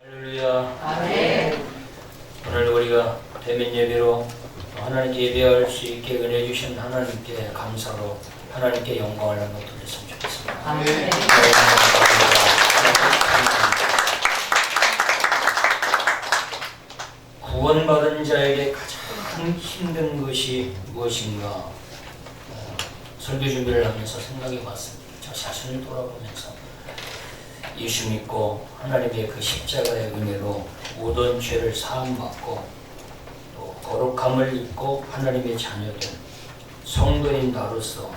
할렐루야. 아멘. 오늘 우리가 대면 예배로 하나님께 예배할 수 있게 은혜 주신 하나님께 감사로 하나님께 영광을 한번 돌렸으면 좋겠습니다. 아멘. 구원받은 자에게 가장 힘든 것이 무엇인가 설교 준비를 하면서 생각해 봤습니다. 저 자신을 돌아보면서 예수 믿고 하나님의 그 십자가의 은혜로 모든 죄를 사함받고 또 거룩함을 입고 하나님의 자녀된 성도인 나로서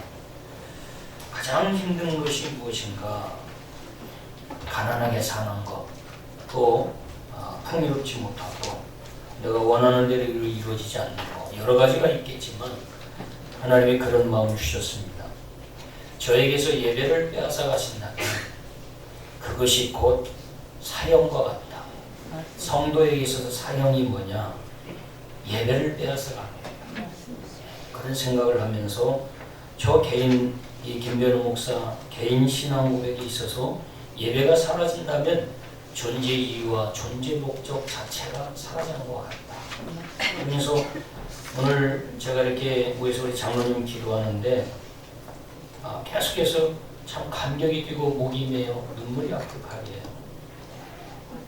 가장 힘든 것이 무엇인가? 가난하게 사는 것, 또 풍요롭지 못하고 내가 원하는 대로 이루어지지 않는 것, 여러 가지가 있겠지만 하나님이 그런 마음을 주셨습니다. 저에게서 예배를 빼앗아 가신다면 그것이 곧 사형과 같다. 성도에게 있어서 사형이 뭐냐? 예배를 빼앗아 가는 거예요. 그런 생각을 하면서 저 개인, 이 김변호 목사 개인 신앙 고백에 있어서 예배가 사라진다면 존재 이유와 존재 목적 자체가 사라지는 것 같다. 그래서 오늘 제가 이렇게 모여서 우리 장로님 기도하는데 계속해서 참 감격이 뛰고 목이 메어 눈물이 아득하게요.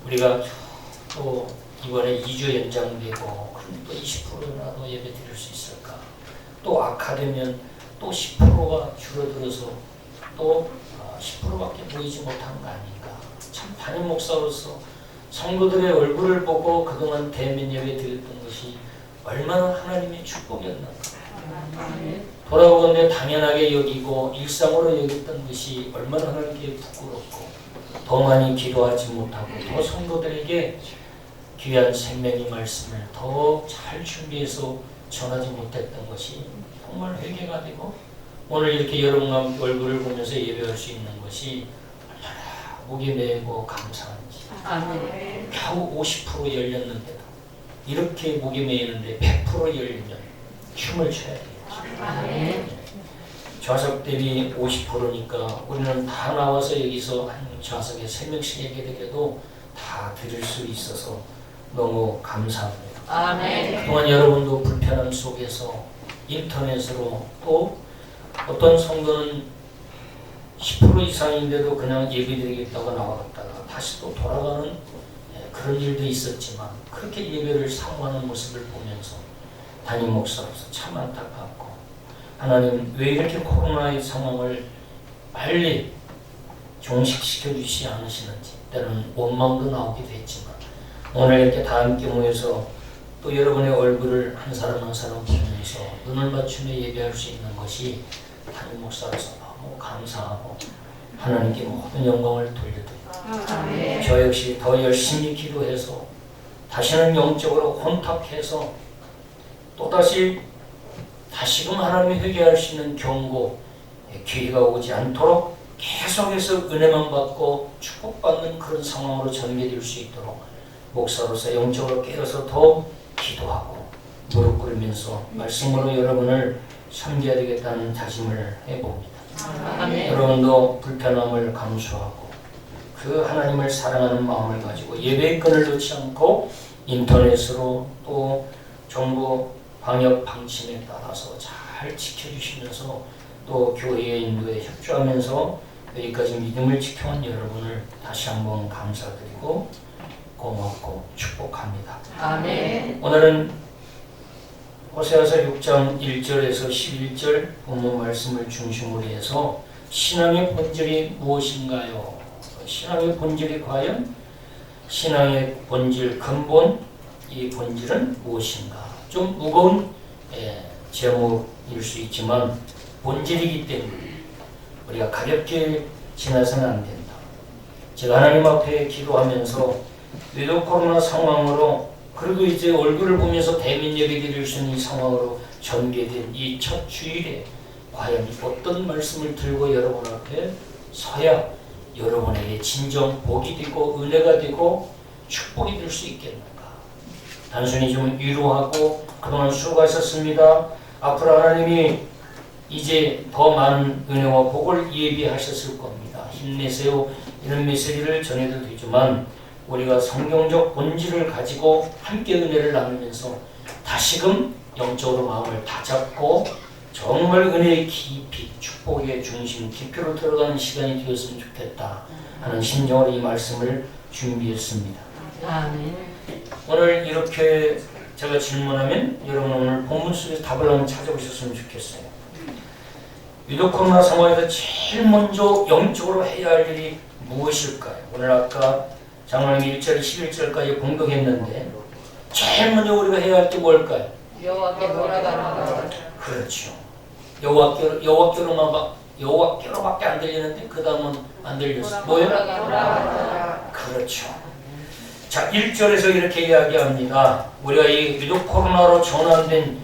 우리가 또 이번에 2주 연장되고 그럼 또 20%나 더 예배 드릴 수 있을까? 또 악화되면 또 10%가 줄어들어서 또 10%밖에 보이지 못한 거 아닌가? 참 담임 목사로서 성도들의 얼굴을 보고 그동안 대면 예배 드렸던 것이 얼마나 하나님의 축복이었는가. 돌아보건대 당연하게 여기고 일상으로 여겼던 것이 얼마나 하나님께 부끄럽고 더 많이 기도하지 못하고 더 성도들에게 귀한 생명의 말씀을 더 잘 준비해서 전하지 못했던 것이 정말 회개가 되고 오늘 이렇게 여러분과 얼굴을 보면서 예배할 수 있는 것이 얼마나 목이 메고 감사한지. 아멘. 겨우 50% 열렸는데도 이렇게 목이 메이는데 100% 열리면 춤을 춰야 돼요. 아멘. 좌석 대비 50%니까 우리는 다 나와서 여기서 한 좌석에 3명씩 얘기되게도 다 드릴 수 있어서 너무 감사합니다. 아멘. 그동안 여러분도 불편함 속에서 인터넷으로 또 어떤 성도는 10% 이상인데도 그냥 예배드리겠다고 나왔다가 다시 또 돌아가는 그런 일도 있었지만 그렇게 예배를 사모하는 모습을 보면서 담임 목사로서 참 안타깝고 하나님 왜 이렇게 코로나의 상황을 빨리 종식시켜 주시지 않으시는지 때로는 원망도 나오기도 했지만 오늘 이렇게 다 함께 모여서 또 여러분의 얼굴을 한 사람 한 사람 보면서 눈을 맞추며 예배할 수 있는 것이 담임 목사로서 너무 감사하고 하나님께 모든 영광을 돌려드립니다. 저 역시 더 열심히 기도해서 다시는 영적으로 혼탁해서 또다시 다시금 하나님이 회개할 수 있는 경고 기회가 오지 않도록 계속해서 은혜만 받고 축복받는 그런 상황으로 전개될 수 있도록 목사로서 영적으로 깨어서 더 기도하고 무릎 꿇으면서 말씀으로 여러분을 섬겨야 되겠다는 다짐을 해봅니다. 아멘. 여러분도 불편함을 감수하고 그 하나님을 사랑하는 마음을 가지고 예배의 끈을 놓지 않고 인터넷으로 또 정부 방역 방침에 따라서 잘 지켜주시면서 또 교회의 인도에 협조하면서 여기까지 믿음을 지켜온 여러분을 다시 한번 감사드리고 고맙고 축복합니다. 아멘. 오늘은 호세아서 6장 1절에서 11절 본문 말씀을 중심으로 해서 신앙의 본질이 무엇인가요? 신앙의 본질이 과연 신앙의 본질 근본 이 본질은 무엇인가? 좀 무거운 제목일 수 있지만 본질이기 때문에 우리가 가볍게 지나서는 안 된다. 제가 하나님 앞에 기도하면서 위도 코로나 상황으로 그리고 이제 얼굴을 보면서 대면 예배 드릴 수 있는 이 상황으로 전개된 이 첫 주일에 과연 어떤 말씀을 들고 여러분 앞에 서야 여러분에게 진정 복이 되고 은혜가 되고 축복이 될 수 있겠는가? 단순히 좀 위로하고 그동안 수고하셨습니다. 앞으로 하나님이 이제 더 많은 은혜와 복을 예비하셨을 겁니다. 힘내세요. 이런 메시지를 전해도 되지만 우리가 성경적 본질을 가지고 함께 은혜를 나누면서 다시금 영적으로 마음을 다잡고 정말 은혜의 깊이, 축복의 중심, 깊이로 들어가는 시간이 되었으면 좋겠다 하는 심정으로 이 말씀을 준비했습니다. 아멘. 오늘 이렇게 제가 질문하면 여러분 오늘 본문 속에서 답을 한번 찾아보셨으면 좋겠어요. 유독 코로나 상황에서 제일 먼저 영적으로 해야 할 일이 무엇일까요? 오늘 아까 장로님이 1절, 11절까지 공독했는데 제일 먼저 우리가 해야 할 게 뭘까요? 여호와께 돌아가는 것. 그렇죠. 여호와께로밖에 안 들리는데 그 다음은 안 들렸어요. 뭐예요? 그렇죠. 자, 1절에서 이렇게 이야기합니다. 우리가 이 유독 코로나로 전환된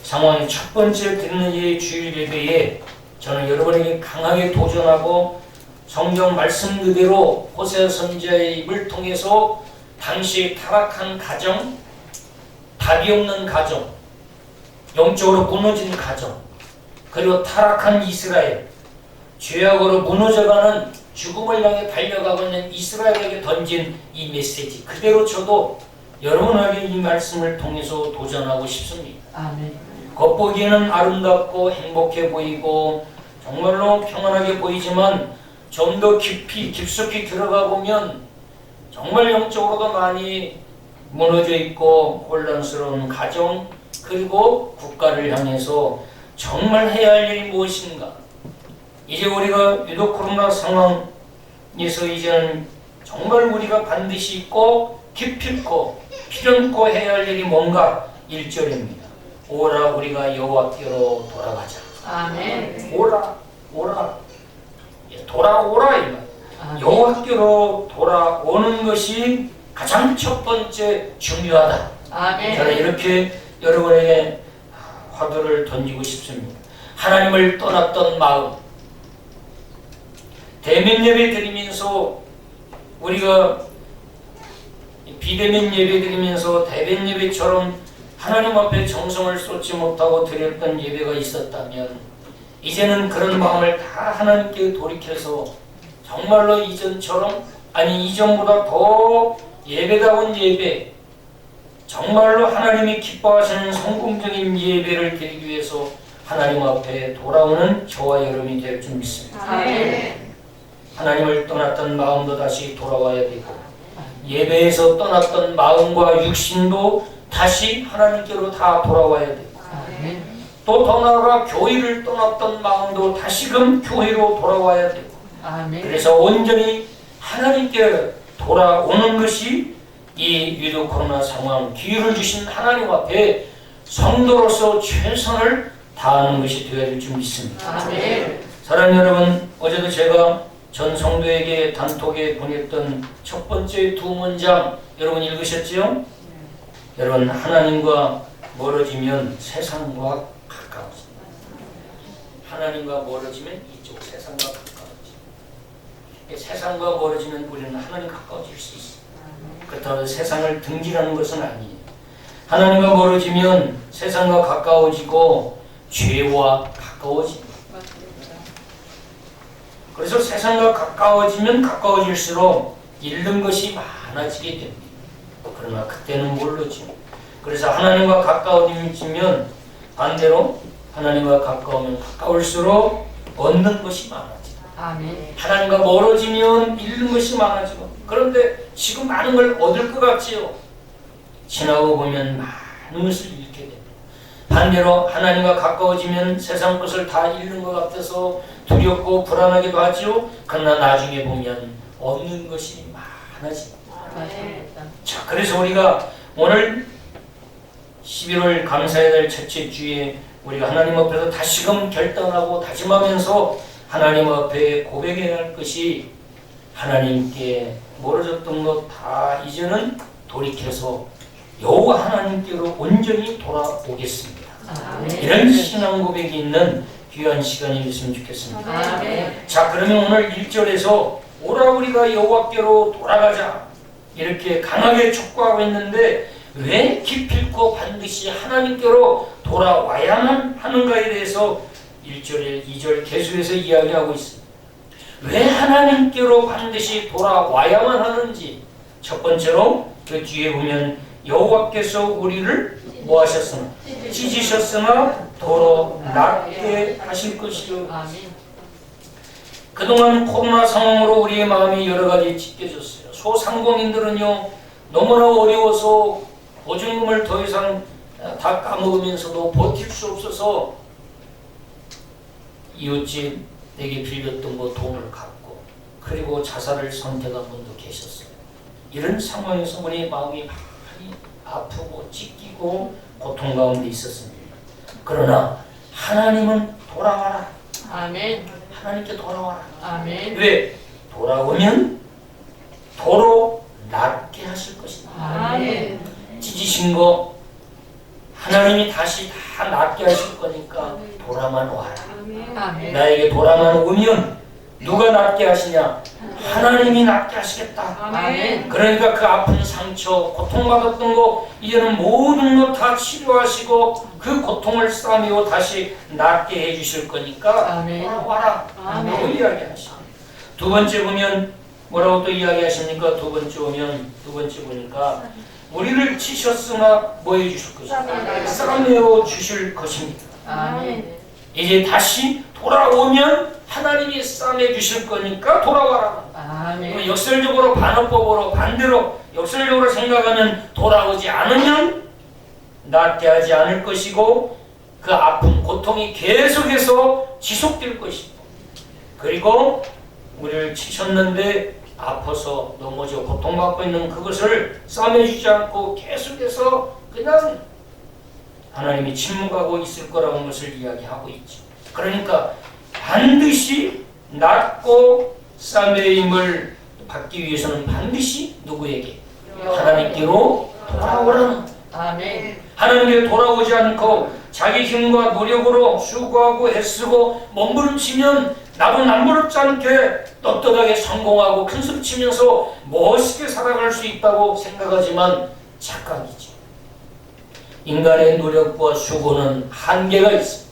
상황의 첫 번째 듣는 이 주일 예배에 저는 여러분에게 강하게 도전하고 성경 말씀 그대로 호세아 선지자의 입을 통해서 당시 타락한 가정, 답이 없는 가정, 영적으로 무너진 가정, 그리고 타락한 이스라엘, 죄악으로 무너져가는 죽음을 향해 달려가고 있는 이스라엘에게 던진 이 메시지 그대로 저도 여러분에게 이 말씀을 통해서 도전하고 싶습니다. 아멘. 겉보기에는 아름답고 행복해 보이고 정말로 평안하게 보이지만 좀 더 깊숙이 들어가 보면 정말 영적으로도 많이 무너져 있고 혼란스러운 가정 그리고 국가를 향해서 정말 해야 할 일이 무엇인가? 이제 우리가 유독 코로나 상황에서 이제는 정말 우리가 반드시 꼭 기필코 필연코 해야 할 일이 뭔가 1절입니다. 오라 우리가 여호와께로 돌아가자. 아멘. 오라 돌아오라 이 말. 여호와께로 돌아오는 것이 가장 첫 번째 중요하다. 아멘. 저는 이렇게 여러분에게 화두를 던지고 싶습니다. 하나님을 떠났던 마음. 대면 예배 드리면서 우리가 비대면 예배 드리면서 대면 예배처럼 하나님 앞에 정성을 쏟지 못하고 드렸던 예배가 있었다면 이제는 그런 마음을 다 하나님께 돌이켜서 정말로 이전처럼 아니 이전보다 더 예배다운 예배 정말로 하나님이 기뻐하시는 성공적인 예배를 드리기 위해서 하나님 앞에 돌아오는 저와 여러분이 될 줄 믿습니다. 아멘. 하나님을 떠났던 마음도 다시 돌아와야 되고 예배에서 떠났던 마음과 육신도 다시 하나님께로 다 돌아와야 되고 아멘. 또 더 나아가 교회를 떠났던 마음도 다시금 교회로 돌아와야 되고 아멘. 그래서 온전히 하나님께 돌아오는 것이 이 유독 코로나 상황 기회를 주신 하나님 앞에 성도로서 최선을 다하는 것이 되어야 될 줄 믿습니다. 아멘. 사랑하는 여러분, 어제도 제가 전 성도에게 단톡에 보냈던 첫 번째 두 문장 여러분 읽으셨지요? 여러분 하나님과 멀어지면 세상과 가까워집니다. 하나님과 멀어지면 이쪽 세상과 가까워집니다. 세상과 멀어지면 우리는 하나님 가까워질 수 있습니다. 그렇다고 세상을 등지라는 것은 아니에요. 하나님과 멀어지면 세상과 가까워지고 죄와 가까워집니다. 그래서 세상과 가까워지면 가까워질수록 잃는 것이 많아지게 됩니다. 그러나 그때는 모르죠. 그래서 하나님과 가까워지면 반대로 하나님과 가까우면 가까울수록 얻는 것이 많아지고 아멘. 하나님과 멀어지면 잃는 것이 많아지고 그런데 지금 많은 걸 얻을 것 같지요. 지나고 보면 많은 것을 잃게 됩니다. 반대로 하나님과 가까워지면 세상 것을 다 잃는 것 같아서 두렵고 불안하기도 하지요. 그러나 나중에 보면 얻는 것이 많아집니다. 자, 그래서 우리가 오늘 11월 감사의 날 첫째 주에 우리가 하나님 앞에서 다시금 결단하고 다짐하면서 하나님 앞에 고백해야 할 것이 하나님께 멀어졌던 것 다 이제는 돌이켜서 여호와 하나님께로 온전히 돌아오겠습니다. 아멘. 이런 신앙 고백이 있는 귀한 시간이 됐으면 좋겠습니다. 아멘. 자, 그러면 오늘 1절에서 오라 우리가 여호와께로 돌아가자 이렇게 강하게 촉구하고 있는데 왜 기필코 반드시 하나님께로 돌아와야만 하는가에 대해서 1절, 2절 계속해서 이야기하고 있습니다. 왜 하나님께로 반드시 돌아와야만 하는지 첫 번째로 그 뒤에 보면 여호와께서 우리를 뭐 하셨으나 찢으셨으나 도로 낫게 하실 것이요. 아멘. 그동안 코로나 상황으로 우리의 마음이 여러 가지 찢겨졌어요. 소상공인들은요 너무나 어려워서 보증금을 더 이상 다 까먹으면서도 버틸 수 없어서 이웃집에게 빌렸던 거 돈을 갚고 그리고 자살을 선택한 분도 계셨어요. 이런 상황에서 우리 마음이 많이 아프고 찢기고 고통 가운데 있었습니다. 그러나 하나님은 돌아와라. 아멘. 하나님께 돌아와라. 아멘. 왜? 돌아오면 도로 낫게 하실 것이다. 아멘. 찢으신 거 하나님이 다시 다 낫게 하실 거니까 돌아만 와라. 아멘. 나에게 돌아만 오면 누가 낫게 하시냐? 하나님이 낫게 하시겠다. 아멘. 그러니까 그 아픈 상처, 고통받았던 거 이제는 모든 것 다 치료하시고 그 고통을 싸매고 다시 낫게 해주실 거니까 아멘. 돌아와라. 아멘. 라고 이야기하시고 두 번째 보면 뭐라고 또 이야기하십니까? 두 번째 보니까 우리를 치셨으나 뭐 해주실 것입니다. 싸매어 주실 것입니다. 아멘. 이제 다시 돌아오면 하나님이 싸매 주실 거니까 돌아와라. 아멘. 역설적으로 반어법으로 반대로 역설적으로 생각하면 돌아오지 않으면 낫게 하지 않을 것이고 그 아픈 고통이 계속해서 지속될 것이고 그리고 우리를 치셨는데 아파서 넘어져 고통받고 있는 그것을 싸매주지 않고 계속해서 그냥 하나님이 침묵하고 있을 거라는 것을 이야기하고 있죠. 그러니까 반드시 낫고 싸매임을 받기 위해서는 반드시 누구에게? 하나님께로 돌아오라는 아멘. 하나님께 돌아오지 않고 자기 힘과 노력으로 수고하고 애쓰고 몸부림치면 나도 남부럽지 않게 떳떳하게 성공하고 큰소리 치면서 멋있게 살아갈 수 있다고 생각하지만 착각이죠. 인간의 노력과 수고는 한계가 있습니다.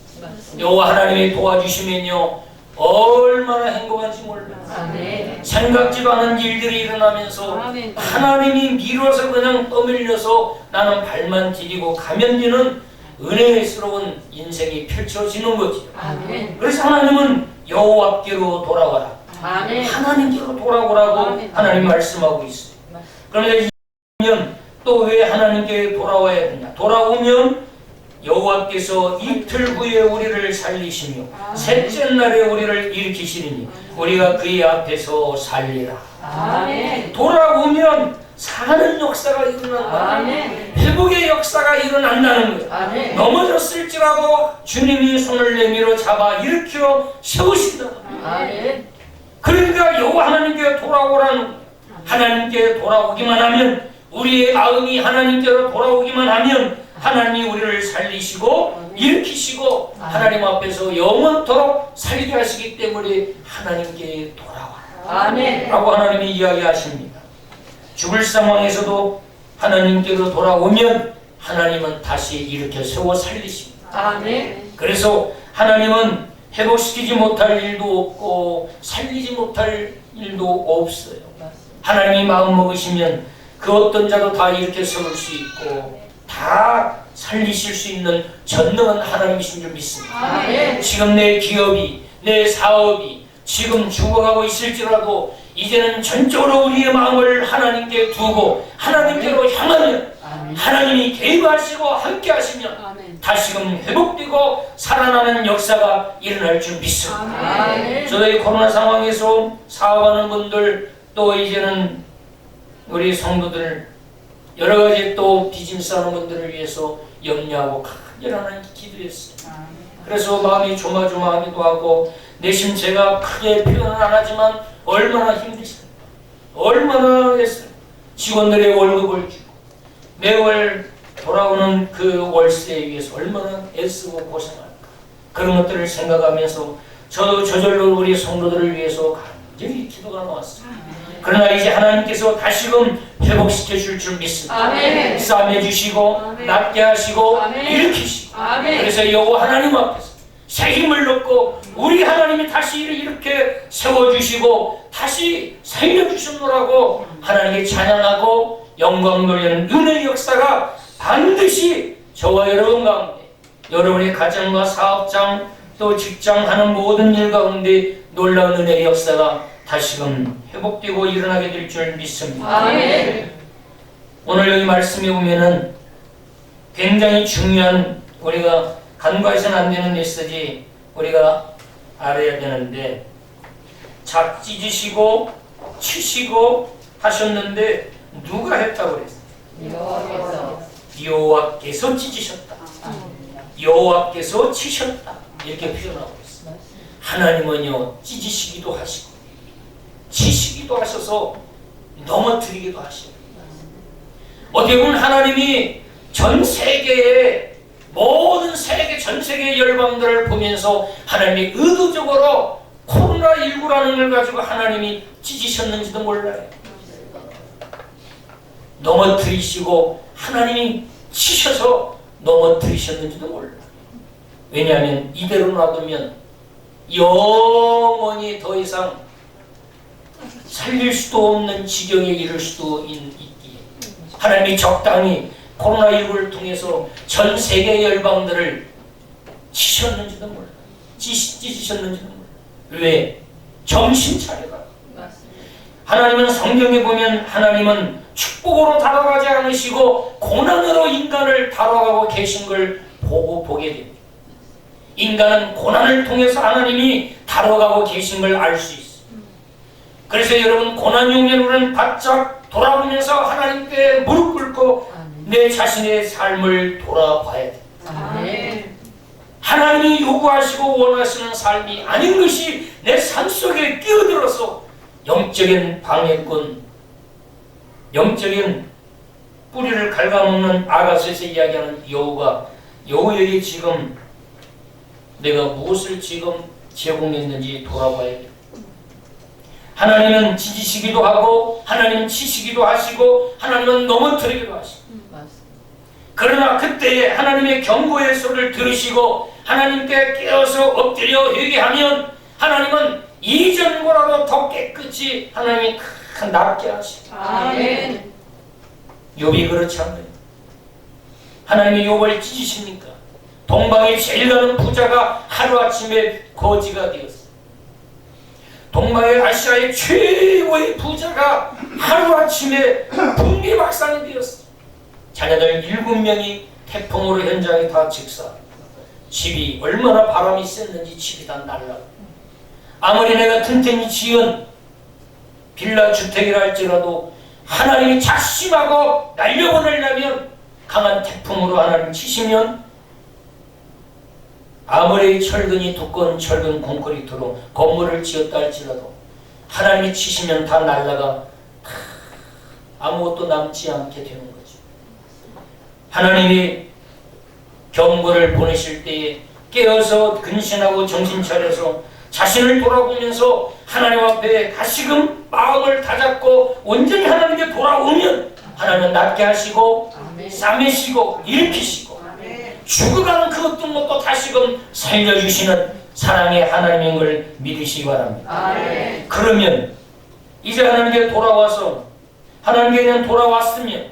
여호와 하나님이 도와주시면요 얼마나 행복한지 몰라요. 아멘. 생각지도 않은 일들이 일어나면서 아멘. 하나님이 밀어서 그냥 떠밀려서 나는 발만 디디고 가면 되는 은혜스러운 인생이 펼쳐지는 거죠. 아멘. 그래서 하나님은 여호와께로 돌아와라. 아멘. 하나님께로 돌아오라고 아멘. 하나님 말씀하고 있어요. 그런데 또 왜 하나님께 돌아와야 되냐? 돌아오면 여호와께서 이틀 후에 우리를 살리시며 셋째 날에 우리를 일으키시리니 우리가 그의 앞에서 살리라. 아멘. 돌아오면 사는 역사가 일어난다. 아멘. 회복의 역사가 일어난다는 거예요. 아멘. 넘어졌을지라도 주님이 손을 내밀어 잡아 일으켜 세우신다. 아멘. 그러니까 여호와 하나님께 돌아오라는 거예요. 하나님께 돌아오기만 하면 우리의 마음이 하나님께로 돌아오기만 하면 하나님이 우리를 살리시고 일으키시고 하나님 앞에서 영원토록 살게 하시기 때문에 하나님께 돌아와라 아멘. 라고 하나님이 이야기하십니다. 죽을 상황에서도 하나님께로 돌아오면 하나님은 다시 일으켜 세워 살리십니다. 아멘. 그래서 하나님은 회복시키지 못할 일도 없고 살리지 못할 일도 없어요. 하나님이 마음 먹으시면 그 어떤 자도 다 일으켜 세울 수 있고 다 살리실 수 있는 전능한 하나님이신 줄 믿습니다. 아멘. 지금 내 기업이 내 사업이 지금 죽어가고 있을지라도 이제는 전적으로 우리의 마음을 하나님께 두고 하나님께로 향하면 아멘. 하나님이 개입하시고 함께 하시면 아멘. 다시금 회복되고 살아나는 역사가 일어날 줄 믿습니다. 아멘. 저도 이 코로나 상황에서 사업하는 분들 또 이제는 우리 성도들 여러 가지 또 비즈니스 하는 분들을 위해서 염려하고 간절한 기도했어요. 그래서 마음이 조마조마하기도 하고 내심 제가 크게 표현은 안 하지만 얼마나 힘드십니까? 얼마나 했어요. 직원들의 월급을 주고 매월 돌아오는 그 월세에 위해서 얼마나 애쓰고 고생할까. 그런 것들을 생각하면서 저도 저절로 우리 성도들을 위해서 간절히 기도가 나왔어요. 그러나 이제 하나님께서 다시금 회복시켜 줄 줄 믿습니다. 아멘. 싸매 주시고 아멘. 낫게 하시고 아멘. 일으키시고 아멘. 그래서 여호와 하나님 앞에서 새 힘을 넣고 우리 하나님이 다시 이렇게 세워주시고 다시 살려주셨노라고 하나님께 찬양하고 영광 돌리는 은혜의 역사가 반드시 저와 여러분 가운데, 여러분의 가정과 사업장 또 직장하는 모든 일 가운데 놀라운 은혜의 역사가 다시금 회복되고 일어나게 될 줄 믿습니다. 아멘. 오늘 여기 말씀에 보면은 굉장히 중요한, 우리가 간과해서는 안 되는 메시지 우리가 알아야 되는데, 작 찢으시고 치시고 하셨는데 누가 했다고 그랬어요? 여호와께서 찢으셨다. 여호와께서 치셨다. 이렇게 표현하고 있어요. 하나님은요, 찢으시기도 하시고 치시기도 하셔서 넘어뜨리기도 하시고, 어떻게 보면 하나님이 전 세계의 모든 전 세계의 열방들을 보면서 하나님이 의도적으로 코로나19라는 걸 가지고 하나님이 찢으셨는지도 몰라요. 넘어뜨리시고 하나님이 치셔서 넘어뜨리셨는지도 몰라요. 왜냐하면 이대로 놔두면 영원히 더 이상 살릴 수도 없는 지경에 이를 수도 있기에 하나님이 적당히 코로나19를 통해서 전 세계 열방들을 치셨는지도 몰라요. 찢으셨는지도 몰라요. 왜? 정신 차려라. 하나님은 성경에 보면 하나님은 축복으로 다뤄가지 않으시고 고난으로 인간을 다뤄가고 계신 걸 보게 됩니다. 인간은 고난을 통해서 하나님이 다뤄가고 계신 걸 알 수 있어요. 그래서 여러분, 고난 용례로는 바짝 돌아보면서 하나님께 무릎 꿇고 내 자신의 삶을 돌아봐야 돼요. 아멘. 하나님이 요구하시고 원하시는 삶이 아닌 것이 내 삶 속에 끼어들어서 영적인 방해꾼, 영적인 뿌리를 갉아먹는 아가서에서 이야기하는 여호에게 지금 내가 무엇을 지금 제공했는지 돌아봐야 돼요. 하나님은 찢으시기도 하고 하나님은 치시기도 하시고 하나님은 넘어뜨리기도 하시고, 그러나 그때에 하나님의 경고의 소리를 들으시고 하나님께 깨어서 엎드려 회개하면 하나님은 이전보다도 더 깨끗이 하나님이 낫게 하시고, 아멘. 욥이 그렇지 않나요? 하나님이 욥을 찢으십니까? 동방에 제일 가는 부자가 하루아침에 거지가 되었어요. 동방의 아시아의 최고의 부자가 하루아침에 풍비박산이 되었어요. 자녀들 7명이 태풍으로 현장에 다 직사. 집이 얼마나 바람이 셌는지 집이 다 날라가. 아무리 내가 튼튼히 지은 빌라 주택이라 할지라도 하나님이 작심하고 날려보내려면 강한 태풍으로 하나님 치시면 아무리 철근이 두꺼운 철근 콘크리트로 건물을 지었다 할지라도 하나님이 치시면 다 날라가 아무것도 남지 않게 되는 거죠. 하나님이 경고를 보내실 때에 깨어서 근신하고 정신 차려서 자신을 돌아보면서 하나님 앞에 다시금 마음을 다잡고 온전히 하나님께 돌아오면 하나님은 낫게 하시고 싸매시고 일으키시고 죽어가는 그 어떤 것도 다시금 살려주시는 사랑의 하나님인 걸 믿으시기 바랍니다. 아멘. 그러면 이제 하나님께 돌아와서 하나님께 돌아왔으면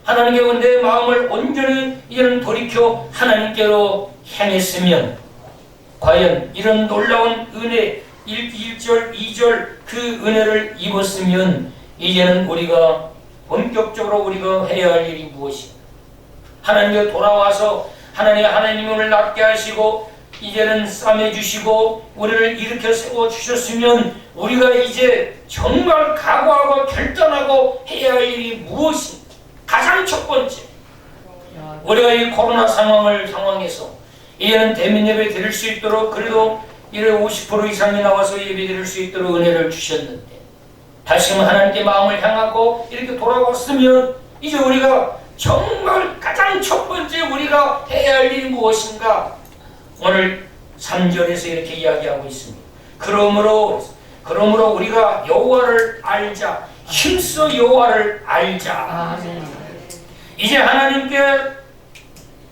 하나님께 내 마음을 온전히 이제는 돌이켜 하나님께로 향했으면 과연 이런 놀라운 은혜 1절 2절 그 은혜를 입었으면 이제는 우리가 본격적으로 우리가 해야 할 일이 무엇인가? 하나님께 돌아와서 하나님이 오늘 낫게 하시고 이제는 싸매주시고 우리를 일으켜 세워주셨으면 우리가 이제 정말 각오하고 결단하고 해야 할 일이 무엇인가? 가장 첫 번째, 우리가 이 코로나 상황에서 이제는 대면 예배 드릴 수 있도록 그래도 50% 이상이 나와서 예배 드릴 수 있도록 은혜를 주셨는데 다시금 하나님께 마음을 향하고 이렇게 돌아왔으면 이제 우리가 정말 가장 첫 번째 우리가 해야 할 일이 무엇인가? 오늘 3절에서 이렇게 이야기하고 있습니다. 그러므로 우리가 여호와를 알자. 힘써 여호와를 알자. 이제 하나님께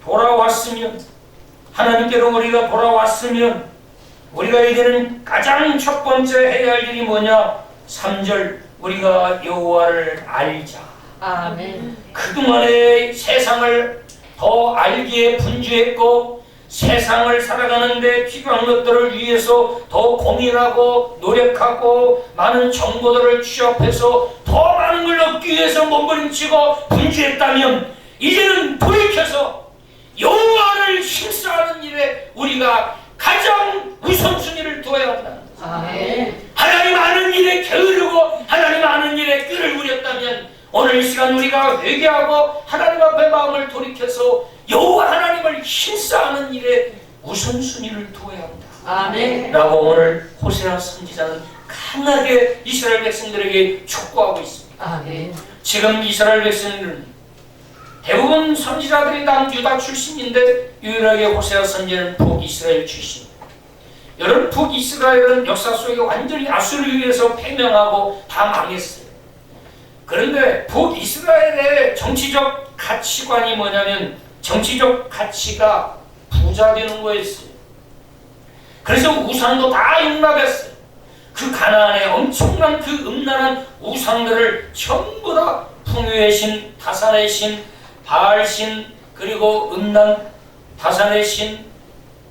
돌아왔으면 하나님께로 우리가 돌아왔으면 우리가 이제는 가장 첫 번째 해야 할 일이 뭐냐? 3절 우리가 여호와를 알자. 아멘. 그동안의 세상을 더 알기에 분주했고 세상을 살아가는데 필요한 것들을 위해서 더 고민하고 노력하고 많은 정보들을 취합해서 더 많은 걸 얻기 위해서 몸부림치고 분주했다면 이제는 돌이켜서 여호와를 힘써하는 일에 우리가 가장 우선순위를 둬야 한다. 아멘. 하나님 아는 일에 게으르고 하나님 아는 일에 끈을 부렸다면 오늘 이 시간 우리가 회개하고 하나님 앞에 마음을 돌이켜서 여호와 하나님을 힘써하는 일에 우선순위를 두어야 한다. 아멘. 라고 오늘 호세아 선지자는 강하게 이스라엘 백성들에게 촉구하고 있습니다. 아멘. 지금 이스라엘 백성들은 대부분 선지자들이 남유다 출신인데 유일하게 호세아 선지자는 북이스라엘 출신입니다. 여러분 북이스라엘은 역사 속에 완전히 아수르에 의해서 패명하고 다 망했어요. 그런데 북이스라엘의 정치적 가치관이 뭐냐면 정치적 가치가 부자 되는 거였어요. 그래서 우상도 다 용납했어요. 그 가나안의 엄청난 그 음란한 우상들을 전부 다 풍요의 신, 타산의 신, 바알 신, 그리고 음란 다산의 신,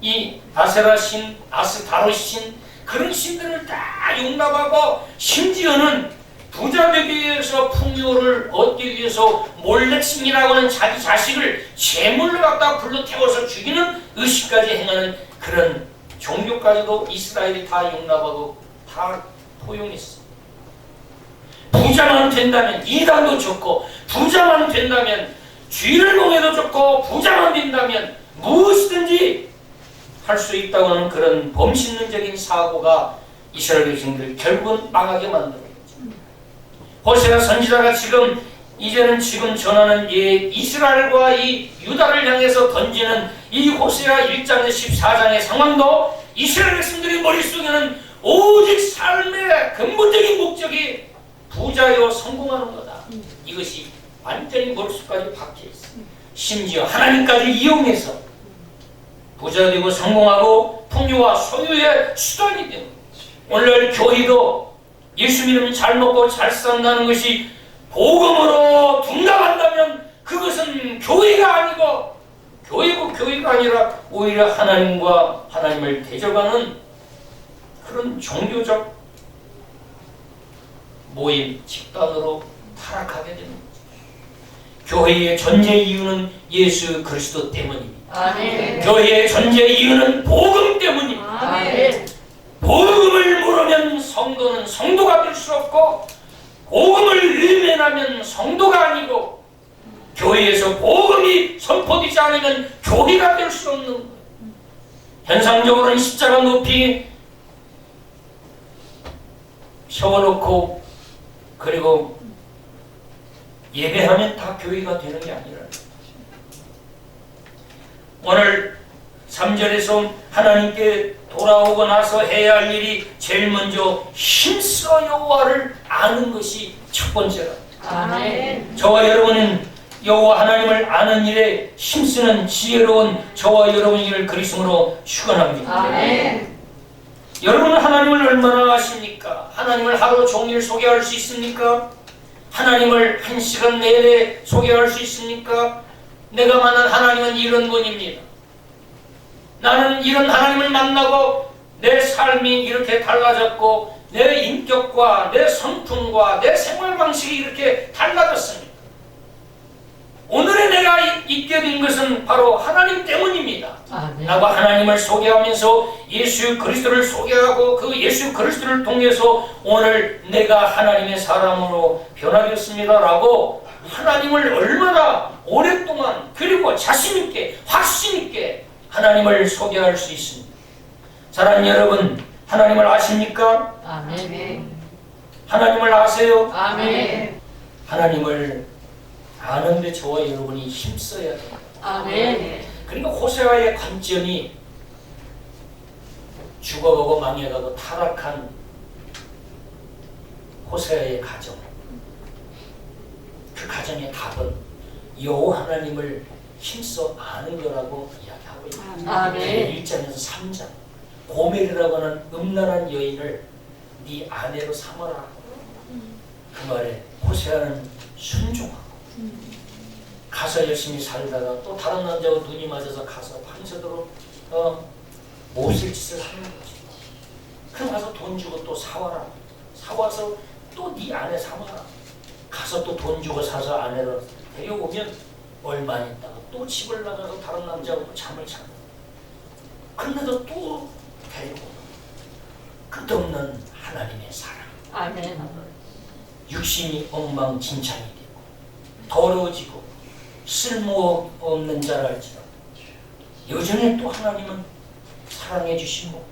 이 아세라 신, 아스타로 신, 그런 신들을 다 용납하고 심지어는 부자 되기 위해서 풍요를 얻기 위해서 몰렉신이라고 하는 자기 자식을 제물로 갖다 불러 태워서 죽이는 의식까지 행하는 그런 종교까지도 이스라엘이 다 용납하고 다 포용했어. 부자만 된다면 이단도 좋고 부자만 된다면 쥐를 봉해도 좋고 부자만 된다면 무엇이든지 할 수 있다고 하는 그런 범신론적인 사고가 이스라엘 백성들을 결국은 망하게 만들어요. 호세아 선지자가 이제는 전하는 이 이스라엘과 이 유다를 향해서 던지는 이 호세아 1장 14장의 상황도 이스라엘 백성들의 머릿속에는 오직 삶의 근본적인 목적이 부자요 성공하는 거다. 이것이 완전히 머릿속까지 박혀있어. 심지어 하나님까지 이용해서 부자 되고 성공하고 풍요와 소유의 수단이 되는 거지. 오늘 교회도 예수 믿으면 잘 먹고 잘 산다는 것이 복음으로 둔갑한다면 그것은 교회가 아니고 교회가 아니라 오히려 하나님과 하나님을 대적하는 그런 종교적 모임, 집단으로 타락하게 되는 거죠. 교회의 존재 이유는 예수 그리스도 때문입니다. 아멘. 교회의 존재 이유는 복음 때문입니다. 아멘. 복음을 모르면 성도는 성도가 될 수 없고 복음을 외면하면 성도가 아니고 교회에서 복음이 선포되지 않으면 교회가 될 수 없는 거예요. 현상적으로는 십자가 높이 세워놓고 그리고 예배하면 다 교회가 되는 게 아니라 오늘 3절에서 하나님께 돌아오고 나서 해야 할 일이 제일 먼저 힘써 여호와를 아는 것이 첫 번째라. 아멘. 저와 여러분은 여호와 하나님을 아는 일에 힘쓰는 지혜로운 저와 여러분이를 그리스도로 축원합니다. 아멘. 여러분은 하나님을 얼마나 아십니까? 하나님을 하루 종일 소개할 수 있습니까? 하나님을 1시간 내내 소개할 수 있습니까? 내가 만난 하나님은 이런 분입니다. 나는 이런 하나님을 만나고 내 삶이 이렇게 달라졌고 내 인격과 내 성품과 내 생활 방식이 이렇게 달라졌습니다. 오늘의 내가 있게 된 것은 바로 하나님 때문입니다. 아멘. 라고 하나님을 소개하면서 예수 그리스도를 소개하고 그 예수 그리스도를 통해서 오늘 내가 하나님의 사람으로 변화되었습니다 라고 하나님을 얼마나 오랫동안 그리고 자신있게 확신있게 하나님을 소개할 수 있습니다. 사랑하는 여러분, 하나님을 아십니까? 아멘. 하나님을 아세요? 아멘. 하나님을 아는데 저와 여러분이 힘써야 돼요. 아멘. 그러니까 호세아의 관점이 죽어가고 망해가고 타락한 호세아의 가정, 그 가정의 답은 여호와 하나님을 힘써 아는 거라고 이야기하고 있습니다. 아멘. 1장에서 3장 고멜이라고 하는 음란한 여인을 네 아내로 삼아라. 그 말에 호세아는 순종하고 가서 열심히 살다가 또 다른 남자하고 눈이 맞아서 가서 밤새도록 못쓸 짓을 하는 거지. 그럼 가서 돈 주고 또 사와라. 사와서 또 네 아내 삼아라. 가서 또 돈 주고 사서 아내를 데려오면 얼마 있다가 또 집을 나가서 다른 남자하고 잠을 자는. 그런데도 또 데리고 끝없는 하나님의 사랑. 아멘. 육신이 엉망진창이 되고 더러워지고 쓸모없는 자랄지라도 여전히 또 하나님은 사랑해 주시고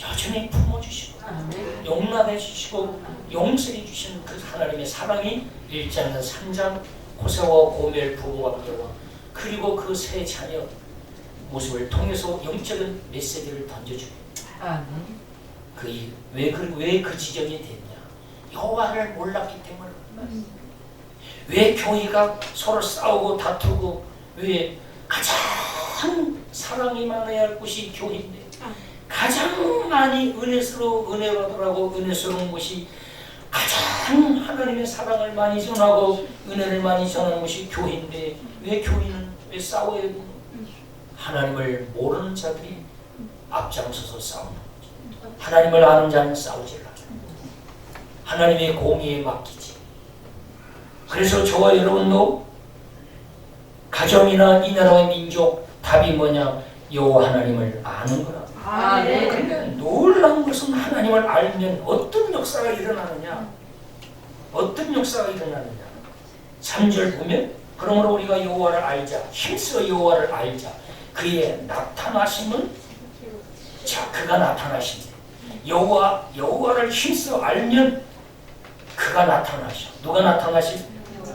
여전히 품어주시고 아멘. 용납해 주시고 용서해 주시는 그 하나님의 사랑이 1장에서 3장 호세와 고멜 부부관계와 그리고 그 세 자녀 모습을 통해서 영적인 메시지를 던져주고 아멘. 왜 그 지경이 됐냐? 여호와를 몰랐기 때문에. 왜 교회가 서로 싸우고 다투고 왜 가장 사랑이 많아야 할 곳이 교회인데 가장 많이 은혜 받으라고 은혜스러운 곳이 가장 하나님의 사랑을 많이 전하고 은혜를 많이 전하는 곳이 교회인데 왜 교회는 왜 싸워야 되는 하나님을 모르는 자들이 앞장서서 싸우는 거지. 하나님을 아는 자는 싸우질 않아. 하나님의 공의에 맡기지. 그래서 저와 여러분도 가정이나 이 나라의 민족 답이 뭐냐? 여호와 하나님을 아는 거라. 아멘. 그러니까 놀라운 것은 하나님을 알면 어떤 역사가 일어나느냐? 어떤 역사가 일어나느냐? 3절 보면 그러므로 우리가 여호와를 알자. 힘써 여호와를 알자. 그의 나타나심은 자 그가 나타나신대. 여호와를 힘써 알면 그가 나타나셔. 누가 나타나시?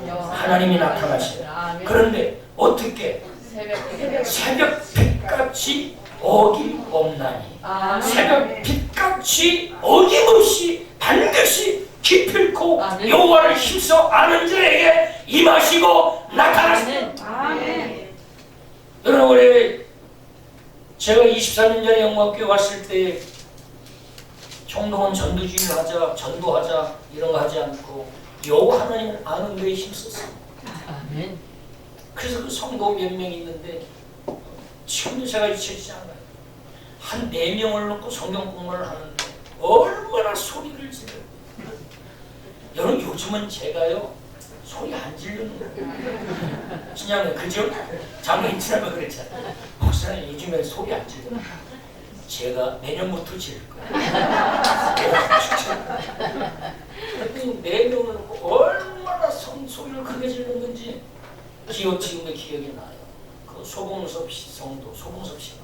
하나님이 나타나셔. 그런데 어떻게? 새벽 빛같이 어김없나니. 새벽 빛같이 어김없이 반드시 기필코 여호와를 힘써 아는 자에게 임하시고 나타나신다. 여러분 우리 제가 24년 전에 영광교회 왔을 때 총동원 전도주의를 하자, 전도하자 이런 거 하지 않고 여호와 하나님을 아는 데에 힘썼어요. 아멘. 그래서 그 성도 몇 명 있는데 지금도 제가 잊혀지지 않아요. 한 4명을 놓고 성경 공부를 하는데 얼마나 소리를 지르. 여러분 요즘은 제가요 소리 안 지르는 거예요. 진양은 그죠? 장로님 지나면 그랬잖아요. 목사님 요즘엔 소리 안 지르는 거예요. 제가 내년부터 지를 거예요. 그랬더니 4명을 놓고 얼마나 소리를 크게 지르는 건지 지금도 기억이 나요. 그 소봉섭 성도, 소봉섭 씨가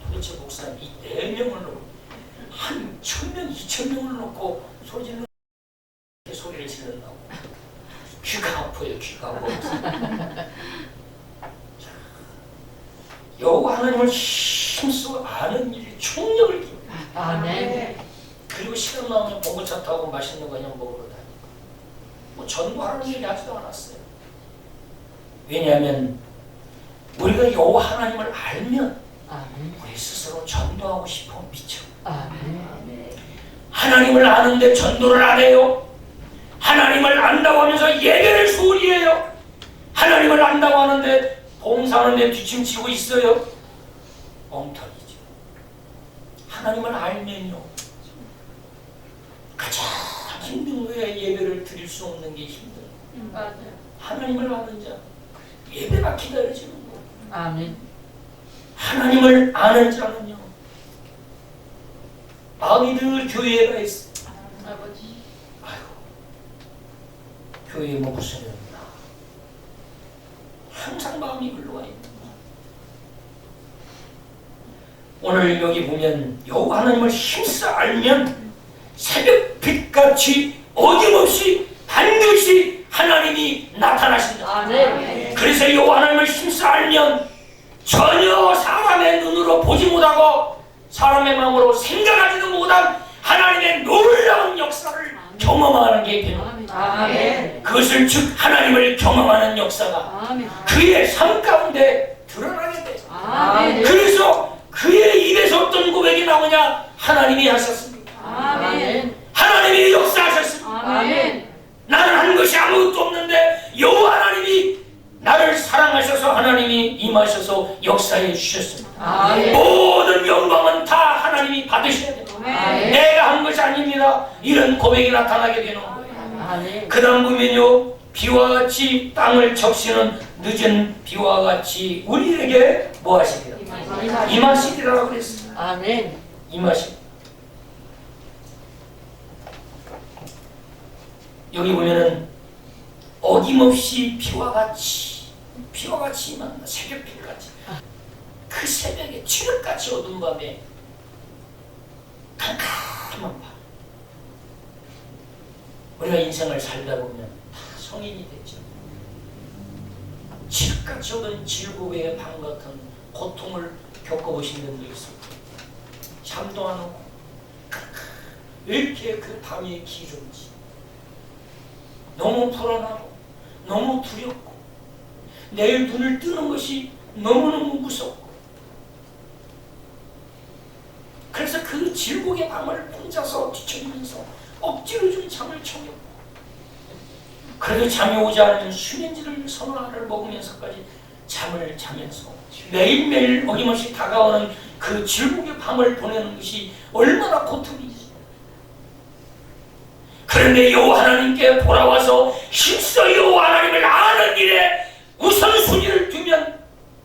도대체 목사님 이 4명을 놓고 한 1000명, 2000명을 놓고 소리 지르는 소리를 지른다고. 귀가 아파요, 귀가 아파요. 여호와 하나님을 힘써 아는 일이 총력을 기울여. 아멘. 그리고 시간 나오면 봉고차 타고 맛있는 거 그냥 먹으러 다니고 뭐 전도하는 일이 하지도 않았어요. 왜냐하면 우리가 여호와 하나님을 알면 우리 스스로 전도하고 싶어 미쳐. 하나님을 아는데 전도를 안 해요. 하나님을 안다고 하면서 예배를 소홀히 해요. 하나님을 안다고 하는데 봉사하는데 뒷짐지고 있어요. 엉터리죠. 하나님을 알면요 가장 힘든 거에 예배를 드릴 수 없는 게 힘들어요. 하나님을 아는 자 예배가 기다려지는 거예요. 아멘. 하나님을 아는 자는요 마음이 늘 교회가 있어. 아이고 교회에 뭐 무슨 일이나 항상 마음이 흘러와 있는 거야. 오늘 여기 보면 여호와 하나님을 힘써 알면 새벽 빛같이 어김없이 반드시 하나님이 나타나신다. 아멘. 그래서 여호와 하나님을 힘써 알면 전혀 사람의 눈으로 보지 못하고 사람의 마음으로 생각하지도 못한 하나님의 놀라운 역사를 경험하는 게 필요합니다. 아멘. 그것을 즉 하나님을 경험하는 역사가 아멘. 그의 삶 가운데 드러나게 돼요. 아멘. 그래서 그의 입에서 어떤 고백이 나오냐? 하나님이 하셨습니다. 아멘. 하나님이 역사하셨습니다. 아멘. 나는 한 것이 아무것도 없는데 여호와 하나님이 나를 사랑하셔서 하나님이 임하셔서 역사해 주셨습니다. 아멘. 모든 영광은 다 하나님이 받으셔야 돼요. 아멘. 내가 한 것이 아닙니다. 이런 고백이 나타나게 되는 거예요. 아멘. 그 다음 보면요, 비와 같이 땅을 적시는 늦은 비와 같이 우리에게 뭐 하시리라? 임하시리라고 그랬어요. 아멘. 임하시. 여기 보면은 어김없이 비와 같이 임한다. 새벽 비같이. 그 새벽에 칠흑같이 어두운 밤에 캄캄한 밤. 우리가 인생을 살다 보면 다 성인이 됐죠. 칠흑같이 어두운 질고의 밤 같은 고통을 겪어보신 분도 있을 거예요. 잠도 안 오고 왜 이렇게 그 밤이 길은지 너무 불안하고 너무 두렵고 내일 눈을 뜨는 것이 너무너무 무섭고 그래서 그 질곡의 밤을 혼자서 뒤척이면서 억지로 좀 잠을 청했고 그래도 잠이 오지 않으면 수면제를 서너 알을 먹으면서까지 잠을 자면서 매일매일 어김없이 다가오는 그 질곡의 밤을 보내는 것이 얼마나 고통이지. 그런데 여호와 하나님께 돌아와서 힘써 여호와 하나님을 아는 일에 우선순위를 두면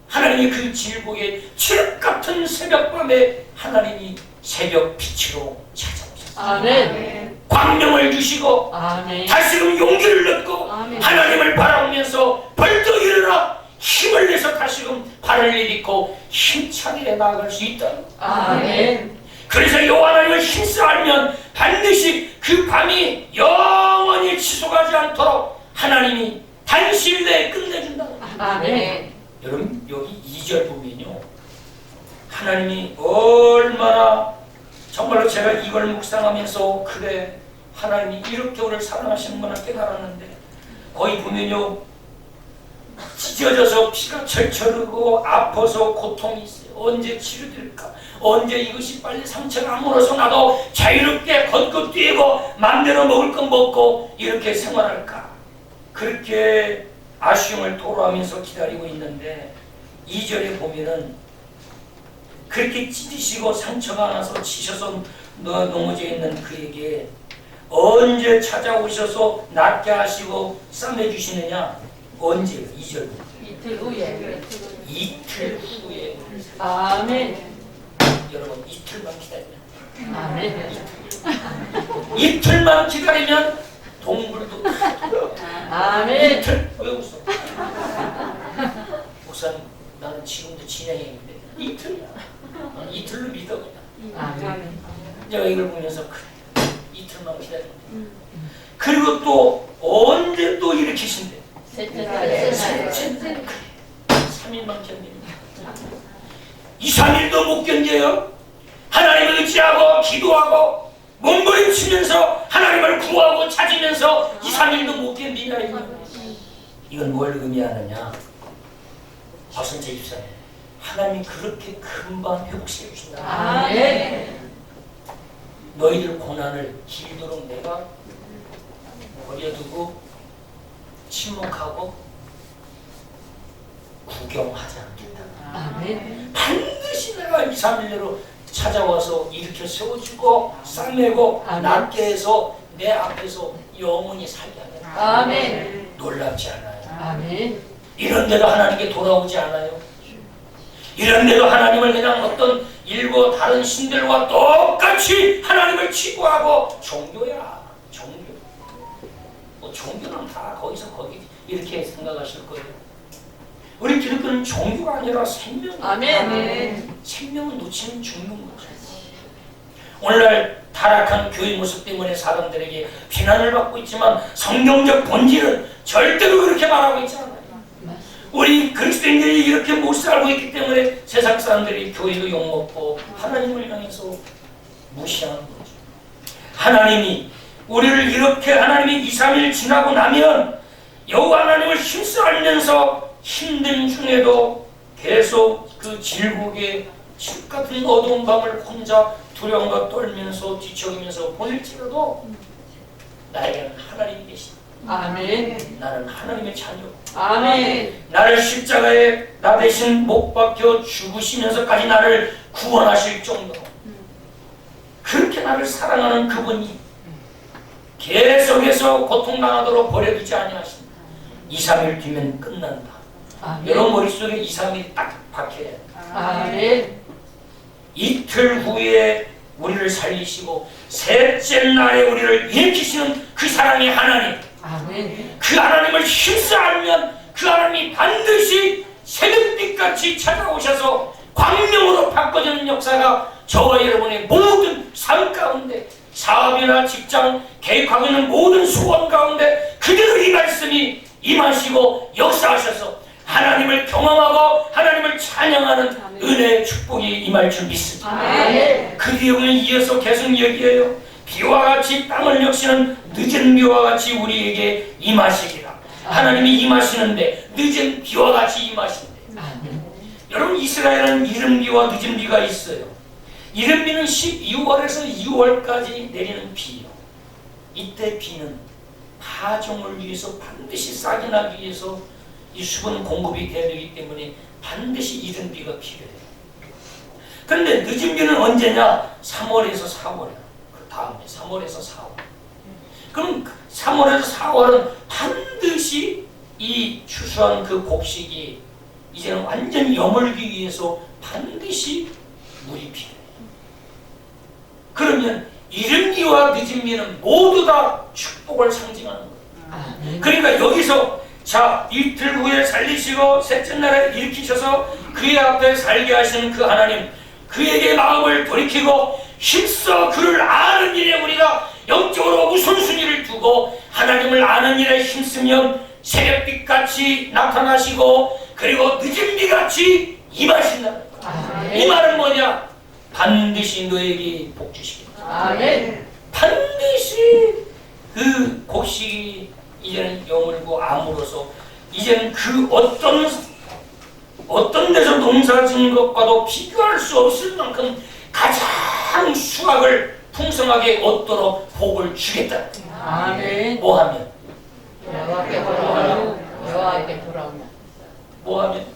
하나님이 그 질곡의 칠흑 같은 새벽밤에 하나님이 새벽 빛으로 찾아오셨습니다. 아멘. 광명을 주시고 아멘. 다시금 용기를 얻고 아멘. 하나님을 바라보면서 벌떡 일어나 힘을 내서 다시금 발을 내딛고 힘차게 나아갈 수 있다. 아멘. 그래서 여호와 하나님을 힘써 알면 반드시 그 밤이 영원히 지속하지 않도록 하나님이 단시일 내에 끝내준다. 아멘. 여러분 여기 2절 보면요, 하나님이 얼마나 정말로 제가 이걸 묵상하면서 그래 하나님이 이렇게 우리를 사랑하시는구나 깨달았는데, 거기 보면요 찢어져서 피가 철철 흐르고 아파서 고통이 있어요. 언제 치료될까? 언제 이것이 빨리 상처가 아물어서 나도 자유롭게 걷고 뛰고 마음대로 먹을 건 먹고 이렇게 생활할까? 그렇게 아쉬움을 토로하면서 기다리고 있는데 2절에 보면은 그렇게 찢으시고 상처가 나서 치셔서 넘어져 있는 그에게 언제 찾아오셔서 낫게 하시고 싸매주시느냐? 언제? 2절 이틀 후에. 이틀 후에. 아멘. 여러분 이틀만 기다리면, 아멘. 이틀만 기다리면 동물도 아멘. 이틀. 왜 웃어? 목사님 나는 지금도 진행형인데 이틀이야. 이틀로 믿어 그냥. 아멘. 내가 이걸 보면서 그래 이틀만 기다려. 그리고 또 언제 또 일으키신대? 셋째 날에. 3일만 견딥니다. 2, 3일도 못 견뎌요. 하나님을 의지하고 기도하고 몸부림치면서 하나님을 구하고 찾으면서 2, 3일도 못 견디냐. 이건 뭘 의미하느냐? 박선재 집사님, 하나님이 그렇게 금방 회복시켜 주신다. 아멘. 너희들 고난을 길도록 내가 버려두고 침묵하고 구경하지 않겠다. 아멘. 반드시 내가 2, 3일 내로 찾아와서 일으켜 세워주고 싸매고 아멘. 낫게 해서 내 앞에서 영원히 살게 하겠다. 아멘. 놀랍지 않아요? 아멘. 이런데도 하나님께 돌아오지 않아요? 이런데도 하나님을 그냥 어떤 일부 다른 신들과 똑같이 하나님을 취구하고 종교야 종교. 뭐 종교는 다 거기서 거기 이렇게 생각하실 거예요. 우리 기독교는 종교가 아니라 생명. 아멘. 생명을 놓치면 죽는 거죠. 오늘날 타락한 교회 모습 때문에 사람들에게 비난을 받고 있지만 성경적 본질은 절대로 그렇게 말하고 있지 않아요. 우리 그리스도인들이 이렇게 못 살고 있기 때문에 세상 사람들이 교회도 욕먹고 하나님을 향해서 무시하는 거죠. 하나님이 우리를 이렇게 하나님이 2, 3일 지나고 나면 여호와 하나님을 힘써 알면서 힘든 중에도 계속 그 질국의 집 같은 어두운 밤을 혼자 두려움과 떨면서 뒤척이면서 보낼지라도 나에게는 하나님이 계시다. 아멘. 나는 하나님의 자녀. 아멘. 나를 십자가에 나 대신 못 박혀 죽으시면서까지 나를 구원하실 정도로 그렇게 나를 사랑하는 그분이 계속해서 고통당하도록 버려두지 아니하신다. 2, 3일 뒤면 끝난다. 아멘. 여러분 머릿속에 2, 3일이 딱 박혀야 돼. 아멘. 이틀 후에 우리를 살리시고 셋째 날에 우리를 일으키시는 그 사랑의 하나님, 아멘. 그 하나님을 힘써 알면 그 하나님이 반드시 새벽빛같이 찾아오셔서 광명으로 바꿔주는 역사가 저와 여러분의 모든 삶 가운데, 사업이나 직장, 계획하고 있는 모든 소원 가운데 그대로 이 말씀이 임하시고 역사하셔서 하나님을 경험하고 하나님을 찬양하는 은혜의 축복이 임할 줄 믿습니다. 아멘. 그 뒤에 우리는 이어서 계속 얘기해요. 비와 같이 땅을 역시는 늦은 비와 같이 우리에게 임하시리라. 하나님이 임하시는데 늦은 비와 같이 임하신대. 아멘. 여러분, 이스라엘은 이른 비와 늦은 비가 있어요. 이른 비는 12월에서 2월까지 내리는 비요. 이때 비는 파종을 위해서 반드시 싹이 나기 위해서 이 수분 공급이 돼야 되기 때문에 반드시 이른 비가 필요해요. 그런데 늦은 비는 언제냐? 3월에서 4월이야. 그 다음에 3월에서 4월. 그럼 3월에서 4월은 반드시 이 추수한 그 곡식이 이제는 완전히 여물기 위해서 반드시 물이 필요해요. 그러면 이른 비와 늦은 비는 모두 다 축복을 상징하는 거예요. 그러니까 여기서 자, 이틀 후에 살리시고 셋째 날에 일으키셔서 그의 앞에 살게 하시는 그 하나님, 그에게 마음을 돌이키고 힘써 그를 아는 일에 우리가 영적으로 우선순위를 두고 하나님을 아는 일에 힘쓰면 새벽빛같이 나타나시고 그리고 늦은 비같이 임하신다는 거예요. 이 말은 뭐냐? 반드시 너에게 복 주시겠다. 아멘. 반드시 그 곡식이 이제는 여물고 아물어서 이제는 그 어떤 데서 농사 지은 것과도 비교할 수 없을 만큼 가장 수확을 풍성하게 얻도록 복을 주겠다. 아멘. 뭐하면? 여호와께 돌아오면. 여호와께 돌아오면. 뭐하면?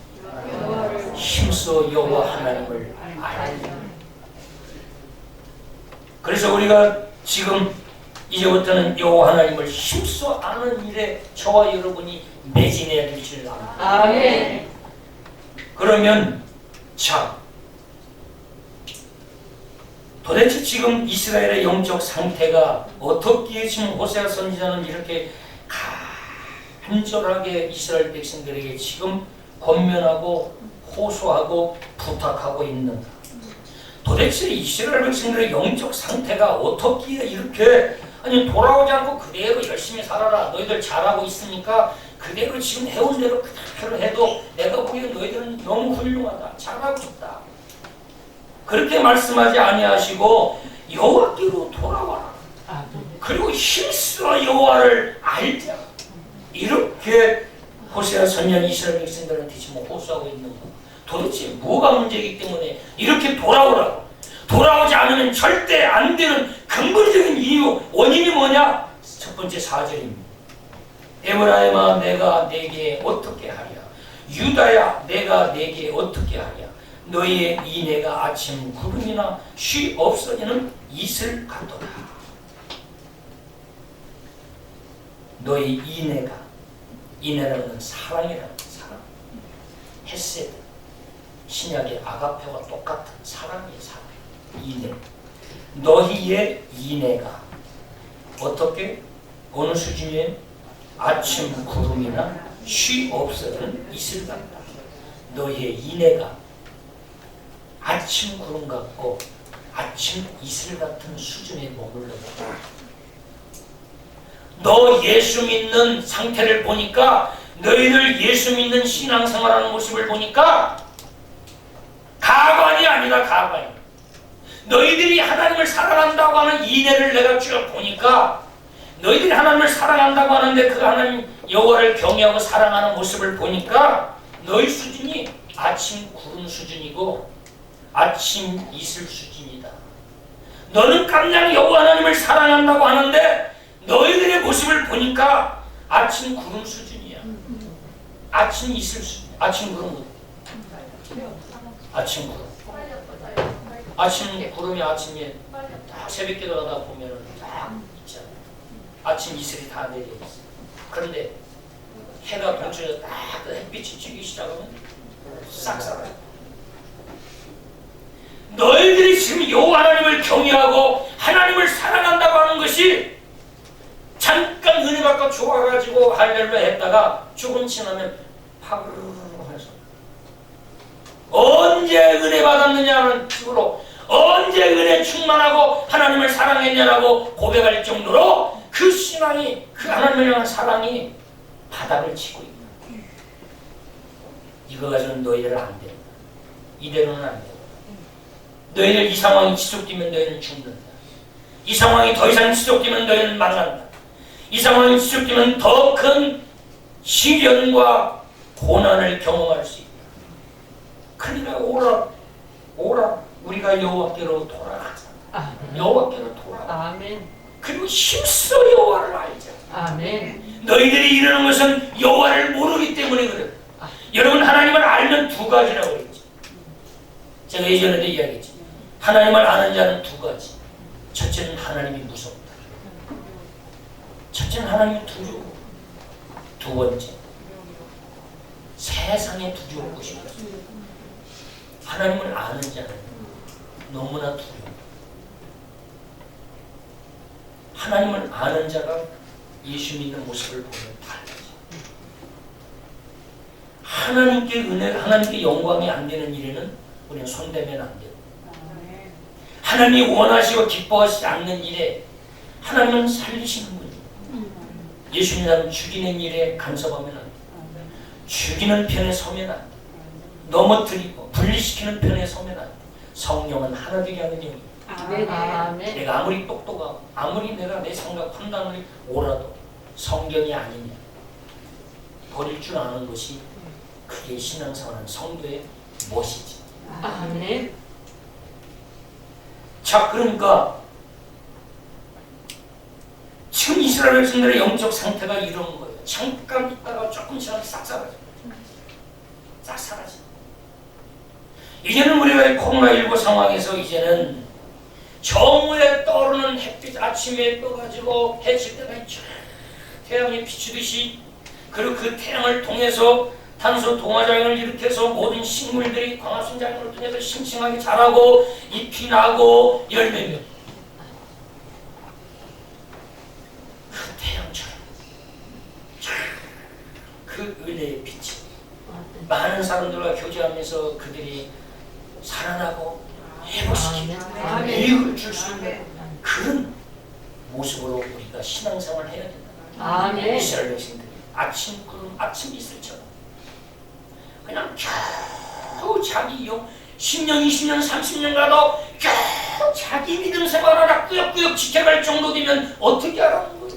힘써 여호와 하나님을 알면. 그래서 우리가 지금 이제부터는 여호와 하나님을 힘써 아는 일에 저와 여러분이 매진해야 될 줄 압니다. 아멘. 그러면 자, 도대체 지금 이스라엘의 영적 상태가 어떻게 지금 호세아 선지자는 이렇게 간절하게 이스라엘 백성들에게 지금 권면하고 호소하고 부탁하고 있는가? 도대체 이스라엘 백성들의 영적 상태가 어떻게 이렇게 아니 돌아오지 않고 그대로 열심히 살아라. 너희들 잘하고 있으니까 그대로 지금 해온 대로 그대로 해도 내가 보기엔 너희들은 너무 훌륭하다. 잘하고 있다. 그렇게 말씀하지 아니하시고 여호와께로 돌아와라. 그리고 힘써 여호와를 알자. 이렇게 호세아 선지자 이스라엘 백성들한테 지금 호소하고 있는 거. 도대체 뭐가 문제이기 때문에 이렇게 돌아오라고. 돌아오지 않으면 절대 안 되는 근본적인 이유, 원인이 뭐냐? 첫 번째 4절입니다. 에브라임아 내가 내게 어떻게 하랴? 유다야 내가 내게 어떻게 하랴? 너희의 이내가 아침 구름이나 쉬 없어지는 이슬 같도다. 너희 이내라는 건 사랑이라는 사랑. 헤세드. 신약의 아가페와 똑같은 사랑이에요. 사랑. 이내. 너희의 이내가 어떻게? 어느 수준이에요? 아침 구름이나 쉬 없어지는 이슬 같다. 너희의 이내가 아침 구름 같고 아침 이슬 같은 수준에 머물러있다. 너 예수 믿는 상태를 보니까 너희들 예수 믿는 신앙생활하는 모습을 보니까 가관이 아니라 가관이야. 너희들이 하나님을 사랑한다고 하는 이내를 내가 쭉 보니까 너희들이 하나님을 사랑한다고 하는데 그 하나님 여호와를 경외하고 사랑하는 모습을 보니까 너희 수준이 아침 구름 수준이고 아침 이슬 수준이다. 너는 깜냥 여호와 하나님을 사랑한다고 하는데 너희들의 모습을 보니까 아침 구름 수준이야. 아침 이슬 수준. 아침 구름은 아침 구름. 아침 구름이 아침에 딱 새벽에 들어가다 보면은 딱 있잖아. 아침 이슬이 다 내려 있어. 그런데 해가 동쪽에서 딱 그 햇빛이 쬐기 시작하면 싹 사라져. 너희들이 지금 여호와 하나님을 경외하고 하나님을 사랑한다고 하는 것이 잠깐 은혜 받고 좋아가지고 할렐루야 했다가 조금 지나면 파르르 해서 언제 은혜 받았느냐는 식으로 언제 은혜 충만하고 하나님을 사랑했냐라고 고백할 정도로 그 신앙이 그 하나님을 향한 사랑이 바닥을 치고 있다. 이거 가지고는 너희들은 안 된다. 이대로는 안 된다. 너희들 이 상황이 지속되면 너희는 죽는다. 이 상황이 더 이상 지속되면 너희는 망한다. 이 상황이 지속되면 더 큰 시련과 고난을 경험할 수 있다. 그러니까 오라 우리가 여호와께로 돌아가자. 여호와께로 돌아가자. 아멘. 그리고 힘써 여호와를 알자. 아멘. 너희들이 이러는 것은 여호와를 모르기 때문에 그래. 여러분 하나님을 알면 두 가지라고 그랬죠. 제가 예전에도 이야기했죠. 하나님을 아는 자는 두 가지. 첫째는 하나님이 무섭다. 첫째는 하나님이 두려워. 두 번째 세상에 두려울 것이 없어. 하나님을 아는 자는 너무나 두려워. 하나님을 아는 자가 예수 믿는 모습을 보면 달라져. 하나님께 은혜를, 하나님께 영광이 안 되는 일에는 우리는 손대면 안 돼요. 하나님이 원하시고 기뻐하시지 않는 일에 하나님은 살리시는 분이에요. 예수 믿는 사람은 죽이는 일에 간섭하면 안 돼요. 죽이는 편에 서면 안 돼요. 넘어뜨리고 분리시키는 편에 서면 안 돼요. 성령은 하나 되게 하는 영이에요. 아멘. 내가 아무리 똑똑하고 아무리 내가 내 생각 판단을 옳아도 성경이 아니냐 버릴 줄 아는 것이 그게 신앙생활은 성도의 멋이지. 아멘. 자, 그러니까 지금 이스라엘 백성들의 영적 상태가 이런 거예요. 잠깐 있다가 조금 지나면 싹 사라져. 싹 사라져. 이제는 우리가 코로나19 상황에서 이제는 정오에 떠오르는 햇빛, 아침에 떠가지고 해질 때가 있죠. 태양이 비추듯이, 그리고 그 태양을 통해서 탄소 동화작용을 일으켜서 모든 식물들이 광합성작용을 통해서 싱싱하게 자라고 잎이 나고 열매며 그 태양처럼 그 은혜의 빛이 많은 사람들과 교제하면서 그들이 살아나고 회복시키고 유익을 줄 수 있는 그런 모습으로 우리가 신앙생활을 해야 된다. 아멘. 이스라엘 백성들이 아침 구름, 아침 이슬처럼 그냥 겨우 자기 10년, 20년, 30년 가도 겨우 자기 믿음 생활 하나 꾸역꾸역 지켜갈 정도 되면 어떻게 하라는 거예요?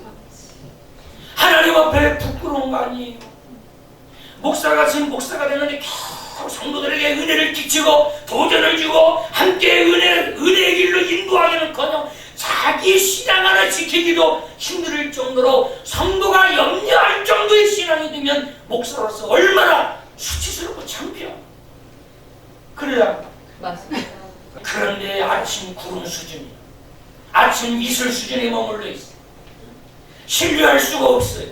하나님 앞에 부끄러운 거 아니에요. 목사가 지금 목사가 되는데 겨우 성도들에게 은혜를 끼치고 도전을 주고 함께 은혜의 길로 인도하기는커녕 자기 신앙 하나 지키기도 힘들 정도로 성도가 염려할 정도의 신앙이 되면 목사로서 얼마나 수치스럽고 창피하고 그래야. 맞습니다. 그런데 아침 구름 수준이 아침 이슬 수준에 머물러 있어요. 신뢰할 수가 없어요.